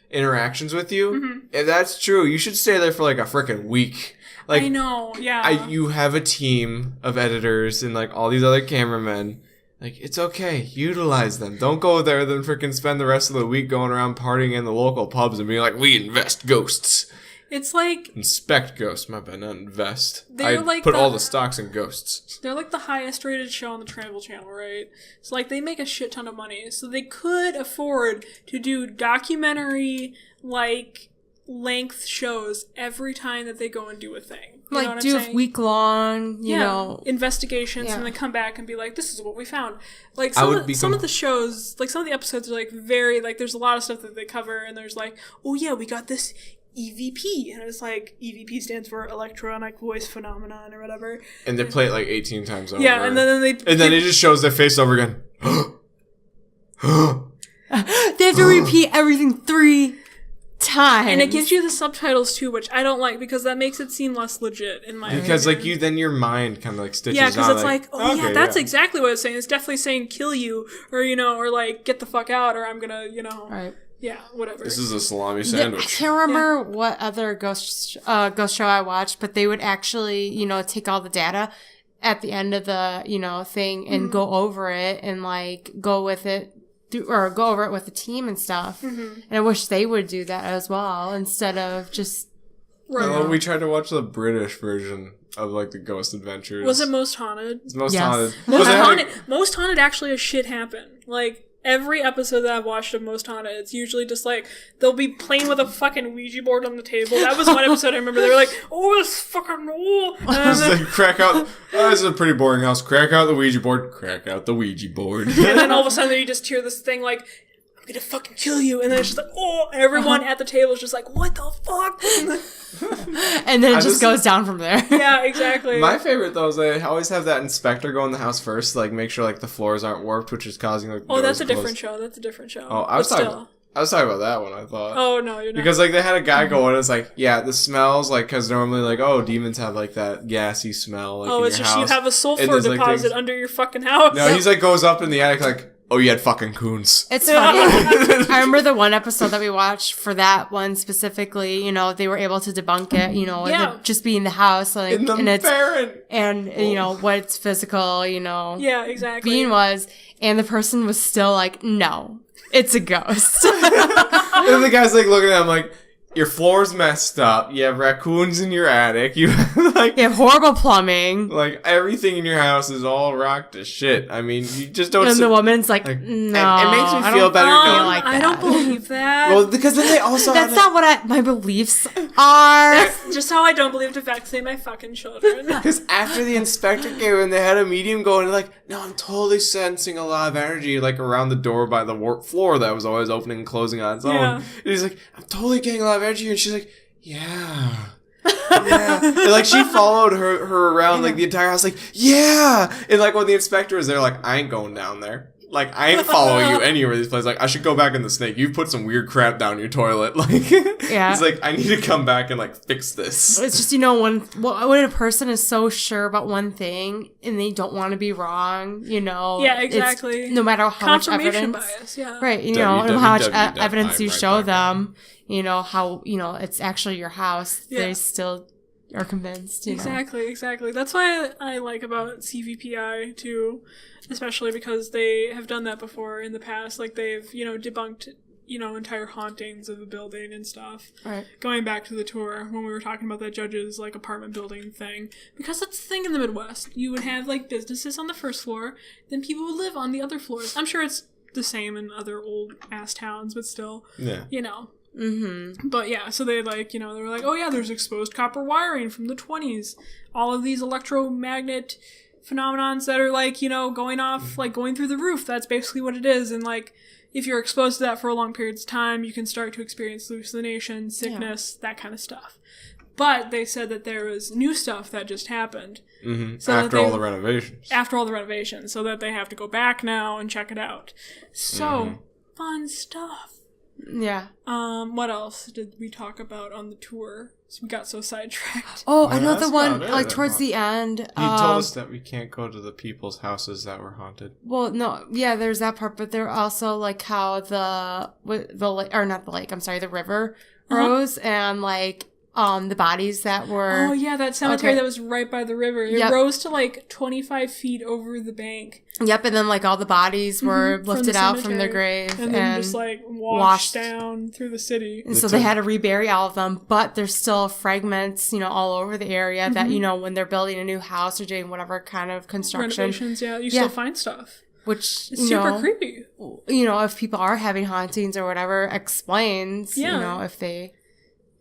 Speaker 2: interactions with you.
Speaker 1: Mm-hmm.
Speaker 2: If that's true, you should stay there for like a freaking week. Like
Speaker 1: I know, yeah.
Speaker 2: You have a team of editors and like all these other cameramen. Like, it's okay. Utilize them. Don't go there then freaking spend the rest of the week going around partying in the local pubs and being like, "We invest ghosts."
Speaker 1: It's like...
Speaker 2: Inspect ghosts. My bad, not invest.
Speaker 1: They're
Speaker 2: I
Speaker 1: like
Speaker 2: put all the stocks in ghosts.
Speaker 1: They're like the highest rated show on the Travel Channel, right? So like they make a shit ton of money. So they could afford to do documentary like length shows every time that they go and do a thing. You know what
Speaker 3: do
Speaker 1: I'm saying?
Speaker 3: a week long, you know,
Speaker 1: investigations, and then come back and be like, "This is what we found." Like some of the shows, like some of the episodes are like very like there's a lot of stuff that they cover, and there's like, "Oh yeah, we got this EVP," and it's like EVP stands for electronic voice phenomenon or whatever.
Speaker 2: And they play it like 18 times over.
Speaker 1: Yeah, and then
Speaker 2: it just shows their face over again.
Speaker 3: They have to repeat everything 3 times.
Speaker 1: And it gives you the subtitles too, which I don't like because that makes it seem less legit in my opinion.
Speaker 2: Because like then your mind kind of like stitches on.
Speaker 1: Yeah, because it's like, that's exactly what it's saying. It's definitely saying "kill you" or or like "get the fuck out" or "I'm gonna,"
Speaker 3: Right.
Speaker 1: Yeah, whatever.
Speaker 2: This is a salami sandwich.
Speaker 3: I can't remember what other ghost show I watched, but they would actually, take all the data at the end of the, thing and go over it and like go over it with the team and stuff. Mm-hmm. And I wish they would do that as well instead of just.
Speaker 1: Right.
Speaker 2: Well, we tried to watch the British version of like the Ghost Adventures.
Speaker 1: Was it Most Haunted?
Speaker 2: It's Most Haunted.
Speaker 1: Most Haunted actually has shit happen. Like. Every episode that I've watched of Most Haunted, it's usually just like, they'll be playing with a fucking Ouija board on the table. That was one episode I remember. They were like, "Oh, this fucking wall."
Speaker 2: It's like, crack out, this is a pretty boring house. Crack out the Ouija board. Crack out the Ouija board.
Speaker 1: And then all of a sudden you just hear this thing like, I'm gonna fucking kill you. And then it's just like, oh, everyone at the table is just like, what the fuck?
Speaker 3: And then it just goes down from there.
Speaker 1: Yeah, exactly.
Speaker 2: My favorite, though, is they always have that inspector go in the house first to, like, make sure, like, the floors aren't warped, which is causing, like,
Speaker 1: oh, that's a
Speaker 2: doors
Speaker 1: different
Speaker 2: closed.
Speaker 1: show. That's a different show.
Speaker 2: Oh, I was talking about that one, I thought.
Speaker 1: Oh, no, you're not.
Speaker 2: Because, like, they had a guy go in, it's like, yeah, the smells, like, because normally, like, oh, demons have, like, that gassy smell, like,
Speaker 1: oh,
Speaker 2: in
Speaker 1: it's
Speaker 2: your
Speaker 1: just
Speaker 2: house.
Speaker 1: you have a sulfur
Speaker 2: there's, like,
Speaker 1: deposit
Speaker 2: things-
Speaker 1: under your fucking house.
Speaker 2: No, he's, like, goes up in the attic, like, oh, you had fucking coons.
Speaker 3: It's funny. I remember the one episode that we watched for that one specifically, you know, they were able to debunk it, you know,
Speaker 1: Yeah.
Speaker 3: just being the house, like,
Speaker 2: In the
Speaker 3: and it's,
Speaker 2: Baron.
Speaker 3: and, you know, what its physical, you know,
Speaker 1: Yeah, exactly.
Speaker 3: being was, and the person was still like, no, it's a ghost.
Speaker 2: And the guy's, like, looking at him, like, your floor's messed up. You have raccoons in your attic. You have, like...
Speaker 3: You have horrible plumbing.
Speaker 2: Like, everything in your house is all rocked to shit. I mean, you just don't...
Speaker 3: And the woman's like,
Speaker 2: like,
Speaker 3: no.
Speaker 2: it makes me
Speaker 3: I
Speaker 2: feel
Speaker 3: don't
Speaker 2: better
Speaker 3: feel
Speaker 2: knowing-
Speaker 3: like
Speaker 1: I
Speaker 3: that.
Speaker 1: don't believe that.
Speaker 2: Well, because then they also
Speaker 3: That's
Speaker 2: have...
Speaker 3: not what my beliefs are.
Speaker 1: That's just how I don't believe to vaccinate my fucking children.
Speaker 2: Because after the inspector came in, they had a medium going, like, no, I'm totally sensing a lot of energy, like, around the door by the warped floor that was always opening and closing on its own.
Speaker 1: Yeah.
Speaker 2: And he's like, I'm totally getting a lot of energy. And she's like, yeah. Yeah. And, like, she followed her around, like, the entire house, like, yeah. And, like, when the inspector was there, like, I ain't going down there. Like, I ain't following you anywhere in this place. Like, I should go back in the snake. You've put some weird crap down your toilet. Like,
Speaker 3: Yeah.
Speaker 2: It's like, I need to come back and, like, fix this.
Speaker 3: It's just, you know, when a person is so sure about one thing and they don't want to be wrong, you know.
Speaker 1: Yeah,
Speaker 3: it's-
Speaker 1: exactly.
Speaker 3: no matter how much
Speaker 1: Confirmation
Speaker 3: evidence.
Speaker 1: bias, yeah.
Speaker 3: Right, you know, and how much
Speaker 2: www.
Speaker 3: evidence you
Speaker 2: Right
Speaker 3: show
Speaker 2: back
Speaker 3: them, you know, how, you know, it's actually your house.
Speaker 1: Yeah.
Speaker 3: They still are convinced, you know.
Speaker 1: Exactly. That's why I like about CVPI too, especially because they have done that before in the past. Like they've, you know, debunked, you know, entire hauntings of a building and stuff.
Speaker 3: Right.
Speaker 1: Going back to the tour when we were talking about that judge's like apartment building thing, because that's the thing in the Midwest. You would have like businesses on the first floor, then people would live on the other floors. I'm sure it's the same in other old ass towns, but still,
Speaker 2: Yeah.
Speaker 1: you know.
Speaker 3: Mm-hmm.
Speaker 1: But yeah, so they like, you know, they were like, oh yeah, there's exposed copper wiring from the 20s. All of these electromagnet phenomenons that are like, you know, going off, like going through the roof. That's basically what it is. And like, if you're exposed to that for a long periods of time, you can start to experience hallucination, sickness, that kind of stuff. But they said that there was new stuff that just happened.
Speaker 2: Mm-hmm.
Speaker 1: So
Speaker 2: After
Speaker 1: they-
Speaker 2: all the renovations.
Speaker 1: After all the renovations, so that they have to go back now and check it out. So, fun stuff.
Speaker 3: Yeah.
Speaker 1: What else did we talk about on the tour? So we got so sidetracked.
Speaker 3: Oh,
Speaker 2: Yeah,
Speaker 3: another
Speaker 2: that's
Speaker 3: one,
Speaker 2: about it.
Speaker 3: like, towards the end.
Speaker 2: He told us that we can't go to the people's houses that were haunted.
Speaker 3: Well, no, yeah, there's that part, but there also, like, how the lake, or not the lake, I'm sorry, the river rose, and, like, the bodies that were...
Speaker 1: Oh yeah, that cemetery
Speaker 3: Okay.
Speaker 1: that was right by the river. It
Speaker 3: Yep.
Speaker 1: rose to like 25 feet over the bank.
Speaker 3: Yep, and then, like, all the bodies were
Speaker 1: From
Speaker 3: lifted
Speaker 1: the
Speaker 3: out from their
Speaker 1: cemetery.
Speaker 3: grave.
Speaker 1: And then just like washed down through the city.
Speaker 3: And so they had to rebury all of them, but there's still fragments, you know, all over the area that, you know, when they're building a new house or doing whatever kind of construction,
Speaker 1: Renovations, yeah. You
Speaker 3: Yeah.
Speaker 1: still find stuff.
Speaker 3: which,
Speaker 1: It's
Speaker 3: you
Speaker 1: super
Speaker 3: know,
Speaker 1: creepy.
Speaker 3: you know, if people are having hauntings or whatever, explains,
Speaker 1: Yeah.
Speaker 3: you know, if they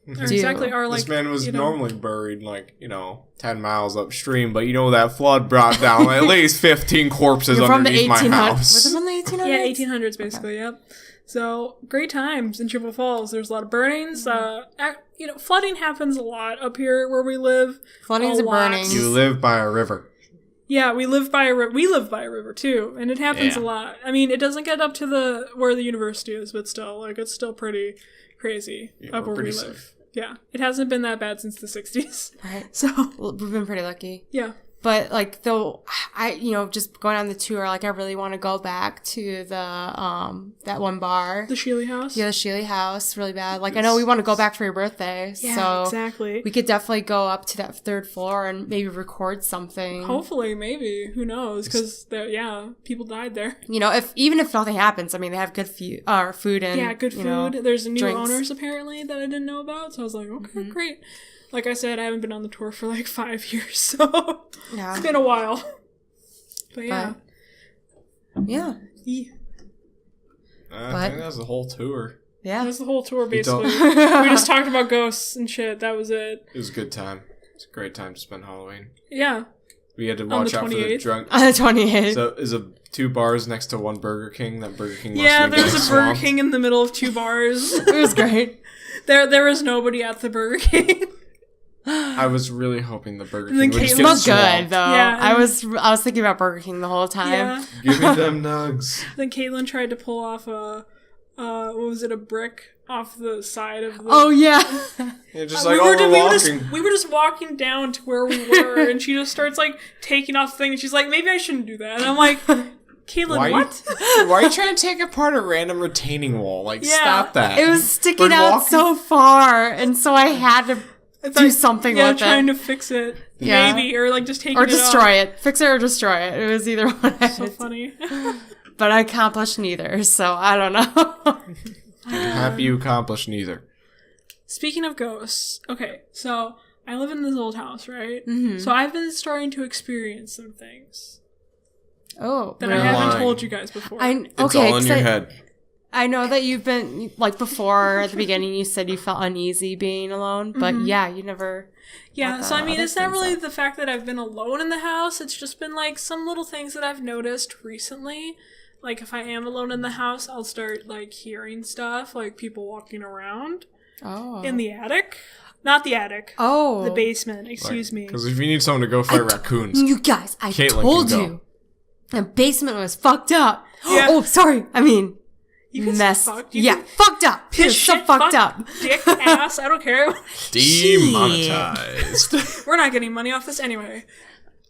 Speaker 1: Or
Speaker 3: do.
Speaker 1: exactly. Or like
Speaker 2: This man was
Speaker 1: you know,
Speaker 2: normally buried, like, 10 miles upstream, but that flood brought down at least 15 corpses
Speaker 3: You're from the
Speaker 2: underneath my
Speaker 3: 1800s.
Speaker 2: house.
Speaker 3: Was it from the 1800s?
Speaker 1: Yeah, 1800s basically. Yep. So great times in Chippewa Falls. There's a lot of burnings. Flooding happens a lot up here where we live.
Speaker 3: Floodings
Speaker 1: A
Speaker 3: and
Speaker 1: lot.
Speaker 3: burnings.
Speaker 2: You live by a river.
Speaker 1: Yeah, we live by a river too, and it happens a
Speaker 2: Yeah.
Speaker 1: lot. I mean, it doesn't get up to where the university is, but still, like, it's still pretty crazy
Speaker 2: Yeah,
Speaker 1: up
Speaker 2: we're
Speaker 1: where we
Speaker 2: pretty
Speaker 1: live.
Speaker 2: safe.
Speaker 1: Yeah, it hasn't been that bad since the 60s.
Speaker 3: Right.
Speaker 1: So
Speaker 3: Well, we've been pretty lucky.
Speaker 1: yeah,
Speaker 3: But, like, though, just going on the tour, like, I really want to go back to that one bar.
Speaker 1: the Shealy House.
Speaker 3: Yeah, the Shealy House, really bad. Like, I know we want to go back for your birthday,
Speaker 1: Yeah,
Speaker 3: so
Speaker 1: exactly.
Speaker 3: we could definitely go up to that third floor and maybe record something.
Speaker 1: Hopefully, maybe, who knows? Because people died there.
Speaker 3: You know, even if nothing happens, I mean, they have good food and
Speaker 1: Yeah, good
Speaker 3: you
Speaker 1: food.
Speaker 3: know,
Speaker 1: There's new
Speaker 3: drinks.
Speaker 1: owners apparently that I didn't know about, so I was like, okay, great. Like I said, I haven't been on the tour for like 5 years, so
Speaker 3: Yeah.
Speaker 1: it's been a while. But yeah.
Speaker 3: Yeah.
Speaker 2: I think that's the whole tour.
Speaker 3: Yeah.
Speaker 1: That's the whole tour,
Speaker 2: You don't-
Speaker 1: basically. We just talked about ghosts and shit. That was it.
Speaker 2: It was a good time. It's a great time to spend Halloween.
Speaker 1: Yeah.
Speaker 2: We had to
Speaker 1: On
Speaker 2: watch
Speaker 1: the
Speaker 2: out for the
Speaker 1: 28th?
Speaker 2: drunk.
Speaker 3: On the 28th.
Speaker 2: So is a 2 bars next to 1 Burger King. That Burger King. Must
Speaker 1: Yeah,
Speaker 2: have been
Speaker 1: there's a
Speaker 2: getting
Speaker 1: Burger
Speaker 2: swamped.
Speaker 1: King in the middle of 2 bars.
Speaker 3: It was great.
Speaker 1: There was nobody at the Burger King.
Speaker 2: I was really hoping the Burger
Speaker 1: And then
Speaker 2: King would just
Speaker 1: Caitlin-
Speaker 2: get
Speaker 3: Smelled good
Speaker 2: swamped.
Speaker 3: though.
Speaker 1: Yeah,
Speaker 3: I
Speaker 1: and-
Speaker 3: was thinking about Burger King the whole time.
Speaker 1: Yeah.
Speaker 2: Give me them nugs.
Speaker 1: Then Caitlin tried to pull off a what was it, a brick off the side of the...
Speaker 3: Oh yeah.
Speaker 2: Yeah, just
Speaker 1: we
Speaker 2: like
Speaker 1: were
Speaker 2: walking.
Speaker 1: we were just walking down to where we were, and she just starts like taking off the thing, and she's like, maybe I shouldn't do that. And I'm like, Caitlin,
Speaker 2: Why
Speaker 1: what?
Speaker 2: why are you trying to take apart a random retaining wall? Like,
Speaker 1: Yeah.
Speaker 2: stop that.
Speaker 3: It was sticking
Speaker 2: We're
Speaker 3: out
Speaker 2: walking-
Speaker 3: so far, and so I had to
Speaker 1: I
Speaker 3: do something with
Speaker 1: trying
Speaker 3: it.
Speaker 1: to fix it,
Speaker 3: Yeah.
Speaker 1: maybe, or like just taking
Speaker 3: Or
Speaker 1: it
Speaker 3: destroy
Speaker 1: off.
Speaker 3: it. Fix it or destroy it. It was either one.
Speaker 1: So funny.
Speaker 3: But I accomplished neither, so I don't know.
Speaker 2: Happy you accomplished neither.
Speaker 1: Speaking of ghosts, okay, so I live in this old house, right?
Speaker 3: Mm-hmm.
Speaker 1: So I've been starting to experience some things
Speaker 3: Oh,
Speaker 1: that
Speaker 3: really?
Speaker 1: I haven't
Speaker 2: Lying.
Speaker 1: told you guys before.
Speaker 2: It's
Speaker 3: okay,
Speaker 2: all in
Speaker 3: 'cause
Speaker 2: your head.
Speaker 3: I know that you've been, like, before at the beginning, you said you felt uneasy being alone, but yeah, you never.
Speaker 1: Yeah,
Speaker 3: What
Speaker 1: so I
Speaker 3: the
Speaker 1: mean,
Speaker 3: other
Speaker 1: it's not
Speaker 3: things
Speaker 1: really
Speaker 3: are.
Speaker 1: the fact that I've been alone in the house, it's just been like some little things that I've noticed recently. Like, if I am alone in the house, I'll start, like, hearing stuff, like people walking around
Speaker 3: Oh.
Speaker 1: in the attic. Not the attic.
Speaker 3: Oh.
Speaker 1: The basement, excuse me.
Speaker 2: Because if you need someone to go fight raccoons,
Speaker 3: You guys, I
Speaker 2: Caitlin
Speaker 3: told
Speaker 2: can go.
Speaker 3: you. The basement was fucked up.
Speaker 1: Yeah.
Speaker 3: Oh, sorry. I mean,
Speaker 1: You can
Speaker 3: mess.
Speaker 1: say fucked. You
Speaker 3: Yeah,
Speaker 1: can
Speaker 3: fucked up. It
Speaker 1: piss
Speaker 3: was so
Speaker 1: shit,
Speaker 3: fucked
Speaker 1: fuck,
Speaker 3: up.
Speaker 1: dick, ass, I don't care.
Speaker 2: demonetized.
Speaker 1: We're not getting money off this anyway.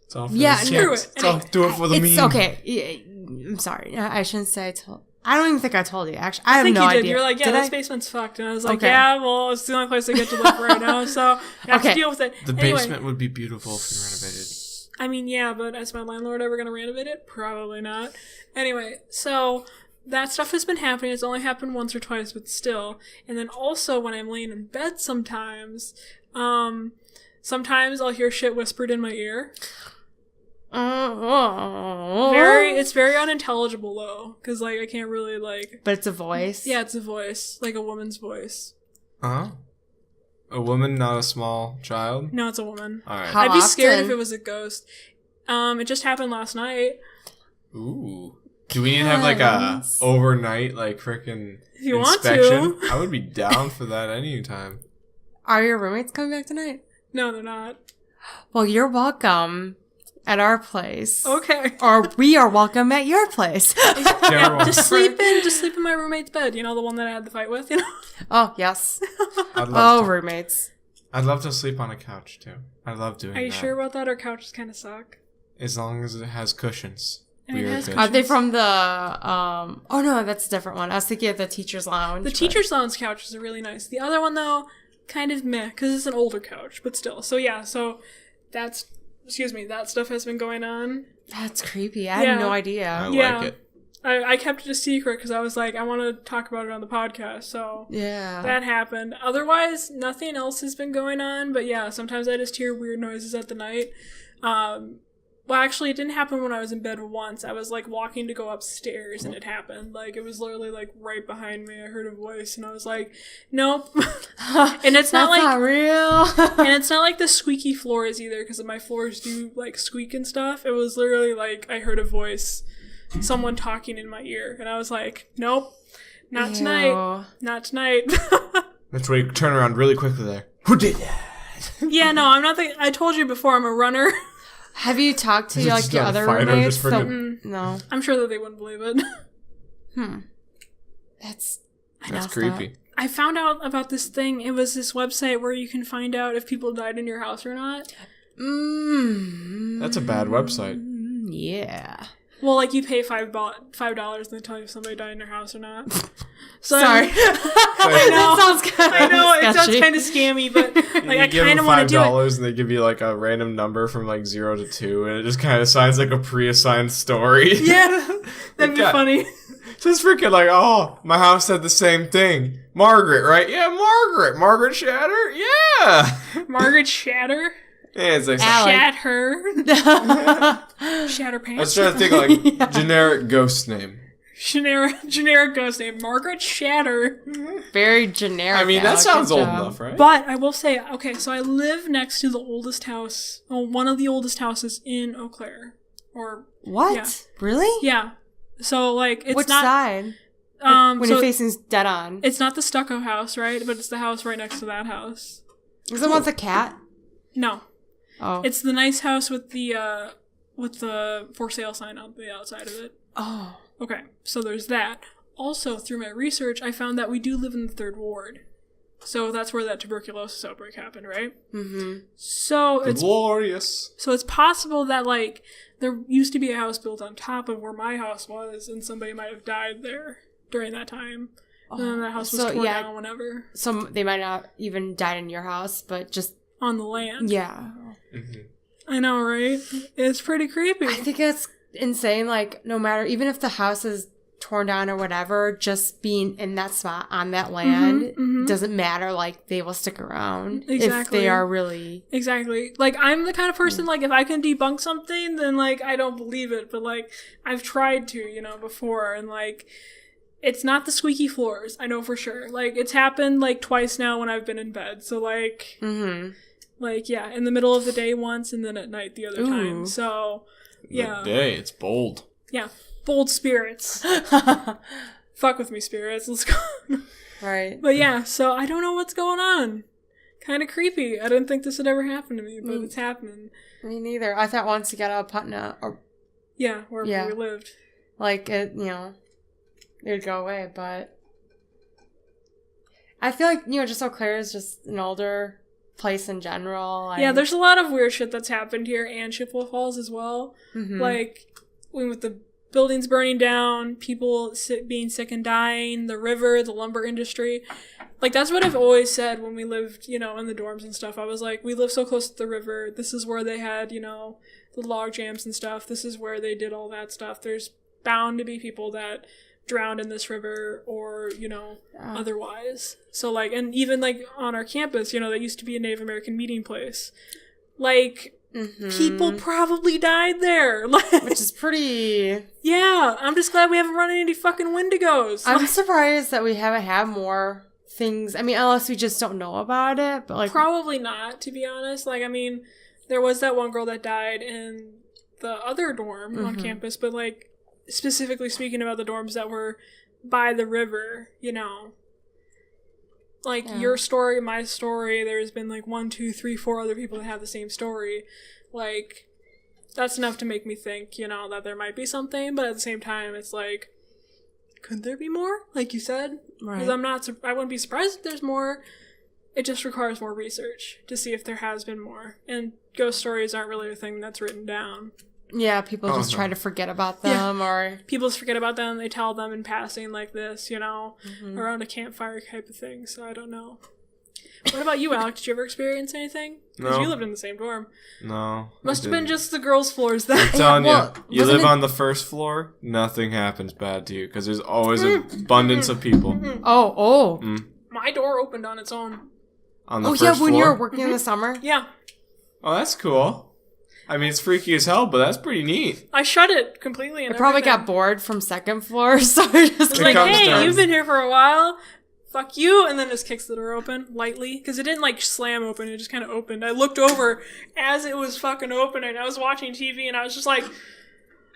Speaker 2: It's all for
Speaker 3: Yeah,
Speaker 2: the
Speaker 1: screw
Speaker 2: skits.
Speaker 1: it.
Speaker 2: It's all do it for the
Speaker 3: It's
Speaker 2: meme.
Speaker 3: okay. I'm sorry. I shouldn't say I told. I don't even think I told you, actually. I have
Speaker 1: think
Speaker 3: no
Speaker 1: you did.
Speaker 3: idea.
Speaker 1: You were like, yeah,
Speaker 3: Did
Speaker 1: this
Speaker 3: I?
Speaker 1: basement's fucked. And I was like,
Speaker 3: Okay.
Speaker 1: yeah, well, it's the only place I get to live right now, so you have
Speaker 3: Okay.
Speaker 1: to deal with it.
Speaker 2: The
Speaker 1: Anyway,
Speaker 2: basement would be beautiful if you renovated.
Speaker 1: I mean, yeah, but is my landlord ever going to renovate it? Probably not. Anyway, so that stuff has been happening. It's only happened once or twice, but still. And then also when I'm laying in bed sometimes I'll hear shit whispered in my ear. It's very unintelligible though, because like I can't really like.
Speaker 3: But it's a voice.
Speaker 1: Yeah, it's a voice, like a woman's voice.
Speaker 2: Huh? A woman, not a small child?
Speaker 1: No, it's a woman.
Speaker 2: Alright.
Speaker 3: How
Speaker 1: I'd be scared
Speaker 3: often?
Speaker 1: if it was a ghost. It just happened last night.
Speaker 2: Ooh. Do we need to have like a
Speaker 3: Yes.
Speaker 2: overnight like frickin'
Speaker 1: If you want
Speaker 2: inspection?
Speaker 1: to.
Speaker 2: I would be down for that anytime.
Speaker 3: Are your roommates coming back tonight?
Speaker 1: No, they're not.
Speaker 3: Well, you're welcome at our place.
Speaker 1: Okay.
Speaker 3: Or we are welcome at your place.
Speaker 2: General.
Speaker 1: Just sleep in my roommate's bed. You know, the one that I had the fight with. You know.
Speaker 3: Oh, yes.
Speaker 2: I'd
Speaker 3: Oh,
Speaker 2: love to.
Speaker 3: roommates.
Speaker 2: I'd love to sleep on a couch too. I love doing
Speaker 1: Are you
Speaker 2: that.
Speaker 1: sure about that? Our couches kind of suck.
Speaker 2: As long as it has cushions.
Speaker 1: And it
Speaker 2: We are
Speaker 1: has
Speaker 2: good.
Speaker 3: Are they from the, oh no, that's a different one. I was thinking of the teacher's lounge.
Speaker 1: The
Speaker 3: but-
Speaker 1: teacher's lounge couches are really nice. The other one though, kind of meh, because it's an older couch, but still. So yeah, that stuff has been going on.
Speaker 3: That's creepy. I
Speaker 1: Yeah.
Speaker 3: had no
Speaker 2: I
Speaker 3: idea.
Speaker 1: Yeah.
Speaker 2: like it.
Speaker 1: I kept it a secret because I was like, I want to talk about it on the podcast. So
Speaker 3: Yeah.
Speaker 1: that happened. Otherwise, nothing else has been going on. But yeah, sometimes I just hear weird noises at the night. Well, actually, it didn't happen when I was in bed once. I was like walking to go upstairs, and it happened. Like it was literally like right behind me. I heard a voice, and I was like, "Nope." And it's not
Speaker 3: That's
Speaker 1: like,
Speaker 3: not real.
Speaker 1: and it's not like the squeaky floors either, because my floors do like squeak and stuff. It was literally like I heard a voice, someone talking in my ear, and I was like, "Nope, not tonight,
Speaker 3: Ew.
Speaker 1: not tonight."
Speaker 2: That's where you turn around really quickly there. Who did that?
Speaker 1: Yeah, no, I'm not. I told you before, I'm a runner.
Speaker 3: Have you talked to
Speaker 2: Is it
Speaker 3: like
Speaker 2: just
Speaker 3: your
Speaker 2: not a
Speaker 3: other
Speaker 2: fighter,
Speaker 3: roommates?
Speaker 2: just freaking-
Speaker 3: No.
Speaker 1: I'm sure that they wouldn't believe it.
Speaker 3: That's
Speaker 2: That's creepy.
Speaker 1: I found out about this thing. It was this website where you can find out if people died in your house or not.
Speaker 2: That's a bad website.
Speaker 3: Yeah.
Speaker 1: Well, like you pay $5 and they tell you if somebody died in your house or not. So
Speaker 3: Sorry. That sounds kind of
Speaker 1: I know it sounds
Speaker 3: sketchy.
Speaker 1: kind of scammy, but like I
Speaker 2: You give
Speaker 1: kind
Speaker 2: them
Speaker 1: of want to do it.
Speaker 2: $5 and they give you like a random number from like 0 to 2 and it just kind of sounds like a pre-assigned story.
Speaker 1: Yeah, that'd be
Speaker 2: Yeah.
Speaker 1: funny.
Speaker 2: So it's freaking like, oh, my house said the same thing. Margaret, right? Yeah, Margaret. Margaret Shatter? Yeah.
Speaker 1: Margaret Shatter,
Speaker 2: Yeah, it's like,
Speaker 3: Alec.
Speaker 1: Shat her, Shatter
Speaker 2: I was
Speaker 1: Pants.
Speaker 2: trying to think of like generic ghost name.
Speaker 1: generic ghost name, Margaret Shatter.
Speaker 3: Very generic.
Speaker 2: I mean, that sounds old enough, right?
Speaker 1: But I will say, okay, so I live next to the oldest house, one of the oldest houses in Eau Claire. Or
Speaker 3: what?
Speaker 1: Yeah.
Speaker 3: Really?
Speaker 1: Yeah. So like, it's
Speaker 3: Which
Speaker 1: not
Speaker 3: side? When
Speaker 1: so
Speaker 3: you're facing dead on.
Speaker 1: it's not the stucco house, right? But it's the house right next to that house.
Speaker 3: Is it one with a cat?
Speaker 1: No,
Speaker 3: Oh.
Speaker 1: it's the nice house with the for sale sign on the outside of it.
Speaker 3: Oh.
Speaker 1: Okay, so there's that. Also, through my research, I found that we do live in the 3rd Ward. So that's where that tuberculosis outbreak happened, right?
Speaker 3: Mm-hmm.
Speaker 1: So it's
Speaker 2: Glorious.
Speaker 1: So it's possible that, like, there used to be a house built on top of where my house was, and somebody might have died there during that time. And then that house was torn down whenever.
Speaker 3: So they might not even died in your house, but just...
Speaker 1: On the land.
Speaker 3: Yeah.
Speaker 2: Mm-hmm.
Speaker 1: I know, right? It's pretty creepy.
Speaker 3: I think it's insane, like, no matter... Even if the house is torn down or whatever, just being in that spot on that land doesn't matter. Like, they will stick around if they are really...
Speaker 1: Exactly. Like, I'm the kind of person, like, if I can debunk something, then, like, I don't believe it. But, like, I've tried to, before. And, like, it's not the squeaky floors. I know for sure. Like, it's happened, like, twice now when I've been in bed. So, like... Like, yeah, in the middle of the day once, and then at night the other time. So, yeah.
Speaker 2: The day, it's bold.
Speaker 1: Yeah. Bold spirits. Fuck with me, spirits. Let's go.
Speaker 3: Right.
Speaker 1: But yeah, so I don't know what's going on. Kind of creepy. I didn't think this would ever happen to me, but it's happening.
Speaker 3: Me neither. I thought once you got out of Putna, or...
Speaker 1: Yeah, wherever we lived.
Speaker 3: Like, it would go away, but... I feel like, just Eau Claire is just an older place in general.
Speaker 1: Yeah, there's a lot of weird shit that's happened here, and Chippewa Falls as well. Like, with the buildings burning down, people being sick and dying, the river, the lumber industry. Like, that's what I've always said when we lived, in the dorms and stuff. I was like, we live so close to the river. This is where they had, the log jams and stuff. This is where they did all that stuff. There's bound to be people that drowned in this river or, otherwise. So, like, and even, like, on our campus, that used to be a Native American meeting place. Like, people probably died there. Like,
Speaker 3: which is pretty...
Speaker 1: Yeah, I'm just glad we haven't run into any fucking Wendigos.
Speaker 3: I'm surprised that we haven't had more things. I mean, unless we just don't know about it, but, like...
Speaker 1: Probably not, to be honest. Like, I mean, there was that one girl that died in the other dorm on campus, but, like, specifically speaking about the dorms that were by the river, like your story, my story, there's been like 1, 2, 3, 4 other people that have the same story. Like, that's enough to make me think, that there might be something, but at the same time, it's like, could there be more? Like you said? Because I wouldn't be surprised if there's more. It just requires more research to see if there has been more. And ghost stories aren't really a thing that's written down.
Speaker 3: Yeah, people just try to forget about them, or...
Speaker 1: People just forget about them, they tell them in passing like this, around a campfire type of thing, so I don't know. What about you, Alex? Did you ever experience anything? Because you lived in the same dorm.
Speaker 2: No.
Speaker 1: Must have been just the girls' floors then.
Speaker 2: I'm telling you live on the first floor, nothing happens bad to you, because there's always an abundance of people.
Speaker 1: My door opened on its own.
Speaker 2: On the first floor?
Speaker 3: When you were working in the summer?
Speaker 1: Yeah.
Speaker 2: Oh, that's cool. I mean, it's freaky as hell, but that's pretty neat.
Speaker 1: I shut it completely.
Speaker 3: And I probably got bored from second floor, so I just
Speaker 1: like, hey, you've been here for a while. Fuck you. And then just kicks the door open lightly. Because it didn't, like, slam open. It just kind of opened. I looked over as it was fucking opening. I was watching TV, and I was just like,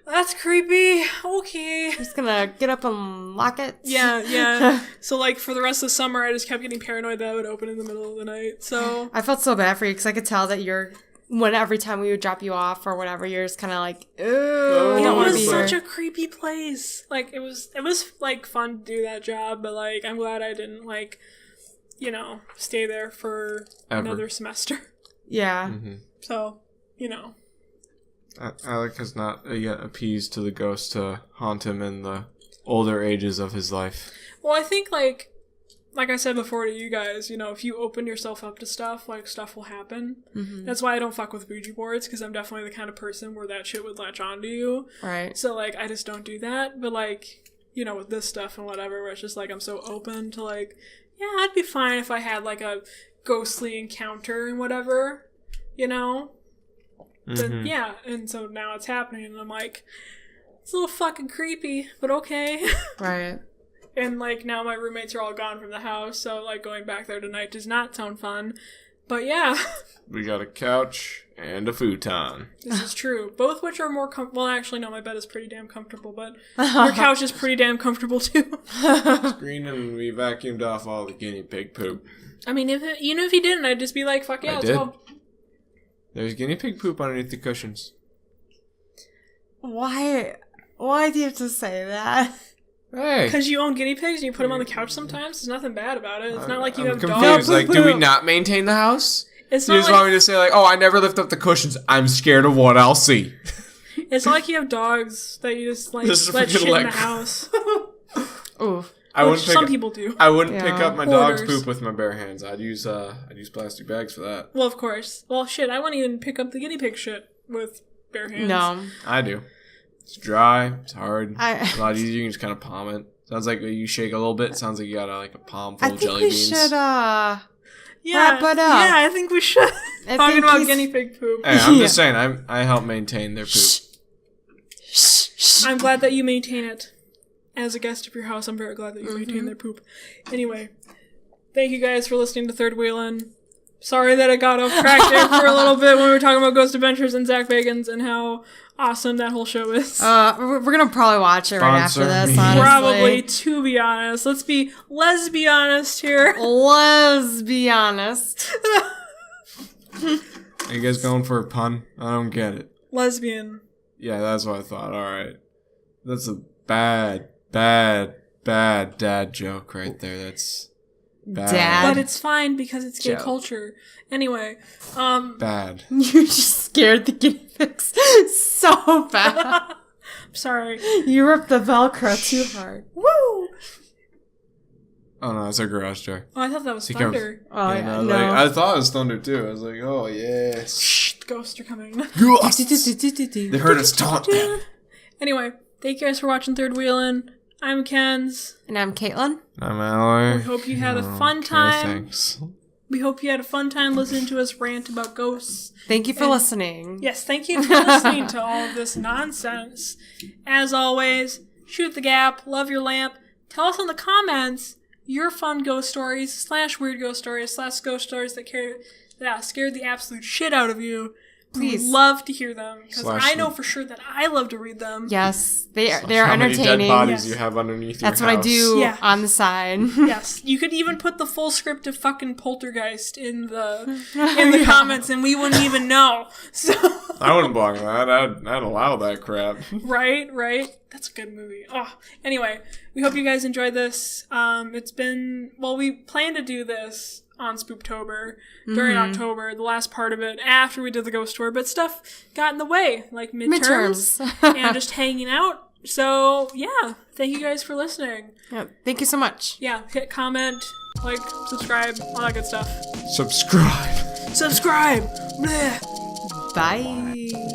Speaker 1: that's creepy. Okay.
Speaker 3: I'm just gonna get up and lock it.
Speaker 1: Yeah. So, like, for the rest of the summer, I just kept getting paranoid that it would open in the middle of the night. So
Speaker 3: I felt so bad for you, because I could tell that every time we would drop you off or whatever, you're just kind of like, ew, I don't want to be here.
Speaker 1: It was such a creepy place. Like, it was like fun to do that job, but like, I'm glad I didn't like, stay there for another semester.
Speaker 3: Yeah.
Speaker 1: So,
Speaker 2: Alec has not yet appeased to the ghost to haunt him in the older ages of his life.
Speaker 1: Well, I think like I said before to you guys, if you open yourself up to stuff, like, stuff will happen. That's why I don't fuck with Ouija boards, because I'm definitely the kind of person where that shit would latch onto you.
Speaker 3: Right.
Speaker 1: So, like, I just don't do that. But, like, with this stuff and whatever, where it's just, like, I'm so open to, like, yeah, I'd be fine if I had, like, a ghostly encounter and whatever, But, yeah, and so now it's happening, and I'm like, It's a little fucking creepy, but okay.
Speaker 3: Right.
Speaker 1: And, like, now my roommates are all gone from the house, so, like, going back there tonight does not sound fun. But, yeah.
Speaker 2: We got a couch and a futon.
Speaker 1: This is true. Both which are more well, actually, no, my bed is pretty damn comfortable, but your couch is pretty damn comfortable, too.
Speaker 2: Green, and we vacuumed off all the guinea pig poop.
Speaker 1: I mean, even if you didn't, I'd just be like, fuck yeah,
Speaker 2: I
Speaker 1: let's
Speaker 2: did.
Speaker 1: go.
Speaker 2: There's guinea pig poop underneath the cushions.
Speaker 3: Why do you have to say that?
Speaker 2: Hey.
Speaker 1: Because you own guinea pigs and you put them on the couch sometimes? There's nothing bad about it. It's not like you
Speaker 2: I'm
Speaker 1: have
Speaker 2: confused.
Speaker 1: dogs.
Speaker 2: Like, do we not maintain the house?
Speaker 1: It's
Speaker 2: You
Speaker 1: not
Speaker 2: just
Speaker 1: like,
Speaker 2: want me to say, like, oh, I never lift up the cushions. I'm scared of what I'll see.
Speaker 1: it's not like you have dogs that you just, like,
Speaker 2: Just
Speaker 1: let
Speaker 2: freaking
Speaker 1: shit in
Speaker 2: let
Speaker 1: the
Speaker 2: go.
Speaker 1: house.
Speaker 3: Ooh.
Speaker 2: I
Speaker 1: Which
Speaker 2: wouldn't pick
Speaker 1: some
Speaker 2: up,
Speaker 1: people do.
Speaker 2: I wouldn't pick
Speaker 3: Yeah.
Speaker 2: up my dog's
Speaker 1: Hoarders.
Speaker 2: poop with my bare hands. I'd use plastic bags for that.
Speaker 1: Well, of course. Well, shit, I wouldn't even pick up the guinea pig shit with bare hands.
Speaker 3: No.
Speaker 2: I do. It's dry. It's hard.
Speaker 3: I-
Speaker 2: It's a lot easier. You can just kind of palm it. Sounds like you shake a little bit. Sounds like you got like a palm full
Speaker 3: I
Speaker 2: of
Speaker 3: think
Speaker 2: jelly
Speaker 3: we
Speaker 2: beans.
Speaker 3: should
Speaker 1: Yeah,
Speaker 3: wrap it up.
Speaker 1: Yeah, I think we should.
Speaker 3: I
Speaker 1: Talking
Speaker 3: think
Speaker 1: about
Speaker 3: he's-
Speaker 1: guinea pig poop.
Speaker 2: Hey, I'm
Speaker 3: Yeah.
Speaker 2: just saying. I help maintain their poop.
Speaker 1: I'm glad that you maintain it. As a guest of your house, I'm very glad that you maintain their poop. Anyway, thank you guys for listening to Third Wheelin'. Sorry that I got off track there for a little bit when we were talking about Ghost Adventures and Zach Bagans and how awesome that whole show is.
Speaker 3: We're gonna probably watch it right after
Speaker 2: Sponsor
Speaker 3: this,
Speaker 2: me.
Speaker 3: honestly.
Speaker 1: Probably, to be honest. Let's be honest here.
Speaker 3: Let's be honest.
Speaker 2: Are you guys going for a pun? I don't get it.
Speaker 1: Lesbian.
Speaker 2: Yeah, that's what I thought. All right. That's a bad dad joke right there. That's bad.
Speaker 3: Dad.
Speaker 1: But it's fine because it's gay
Speaker 2: Joke.
Speaker 1: culture. Anyway,
Speaker 2: Bad.
Speaker 3: You just scared the guinea pigs so bad.
Speaker 1: sorry.
Speaker 3: You ripped the Velcro too hard.
Speaker 1: Woo!
Speaker 2: Oh no, it's a garage door.
Speaker 1: Oh, I thought that was
Speaker 2: He comes-
Speaker 1: thunder.
Speaker 3: Oh, yeah,
Speaker 2: no,
Speaker 3: no.
Speaker 2: like, I thought it was thunder too. I was like, oh yes.
Speaker 1: Shh, the ghosts are coming.
Speaker 2: They heard us taunt them.
Speaker 1: Anyway, thank you guys for watching Third Wheelin'. I'm Ken's.
Speaker 3: And I'm Caitlin.
Speaker 2: I'm Alloy.
Speaker 1: We hope you had a fun
Speaker 2: Okay,
Speaker 1: time.
Speaker 2: thanks.
Speaker 1: We hope you had a fun time listening to us rant about ghosts.
Speaker 3: Thank you for listening.
Speaker 1: Yes, thank you for listening to all of this nonsense. As always, shoot the gap, love your lamp. Tell us in the comments your fun ghost stories / weird ghost stories / ghost stories that scared the absolute shit out of you. We would
Speaker 3: Please.
Speaker 1: love to hear them because
Speaker 2: Slash
Speaker 1: I know
Speaker 2: them.
Speaker 1: for sure that I love to read them.
Speaker 3: Yes, they're
Speaker 2: How many dead
Speaker 3: entertaining.
Speaker 2: bodies
Speaker 1: Yes.
Speaker 2: you have underneath your
Speaker 3: That's what I
Speaker 2: house.
Speaker 3: do
Speaker 1: Yeah.
Speaker 3: on the side.
Speaker 1: Yes, you could even put the full script of fucking Poltergeist in the comments, and we wouldn't even know. So,
Speaker 2: I wouldn't block that. I'd allow that crap.
Speaker 1: right. That's a good movie. Oh, anyway, we hope you guys enjoyed this. We plan to do this on Spooktober during October, the last part of it after we did the ghost tour, but stuff got in the way, like midterms and just hanging out. So yeah, thank you guys for listening.
Speaker 3: Yep. Thank you so much.
Speaker 1: Yeah, hit comment, like, subscribe, all that good stuff.
Speaker 2: Subscribe.
Speaker 1: Subscribe! Bleh.
Speaker 3: Bye.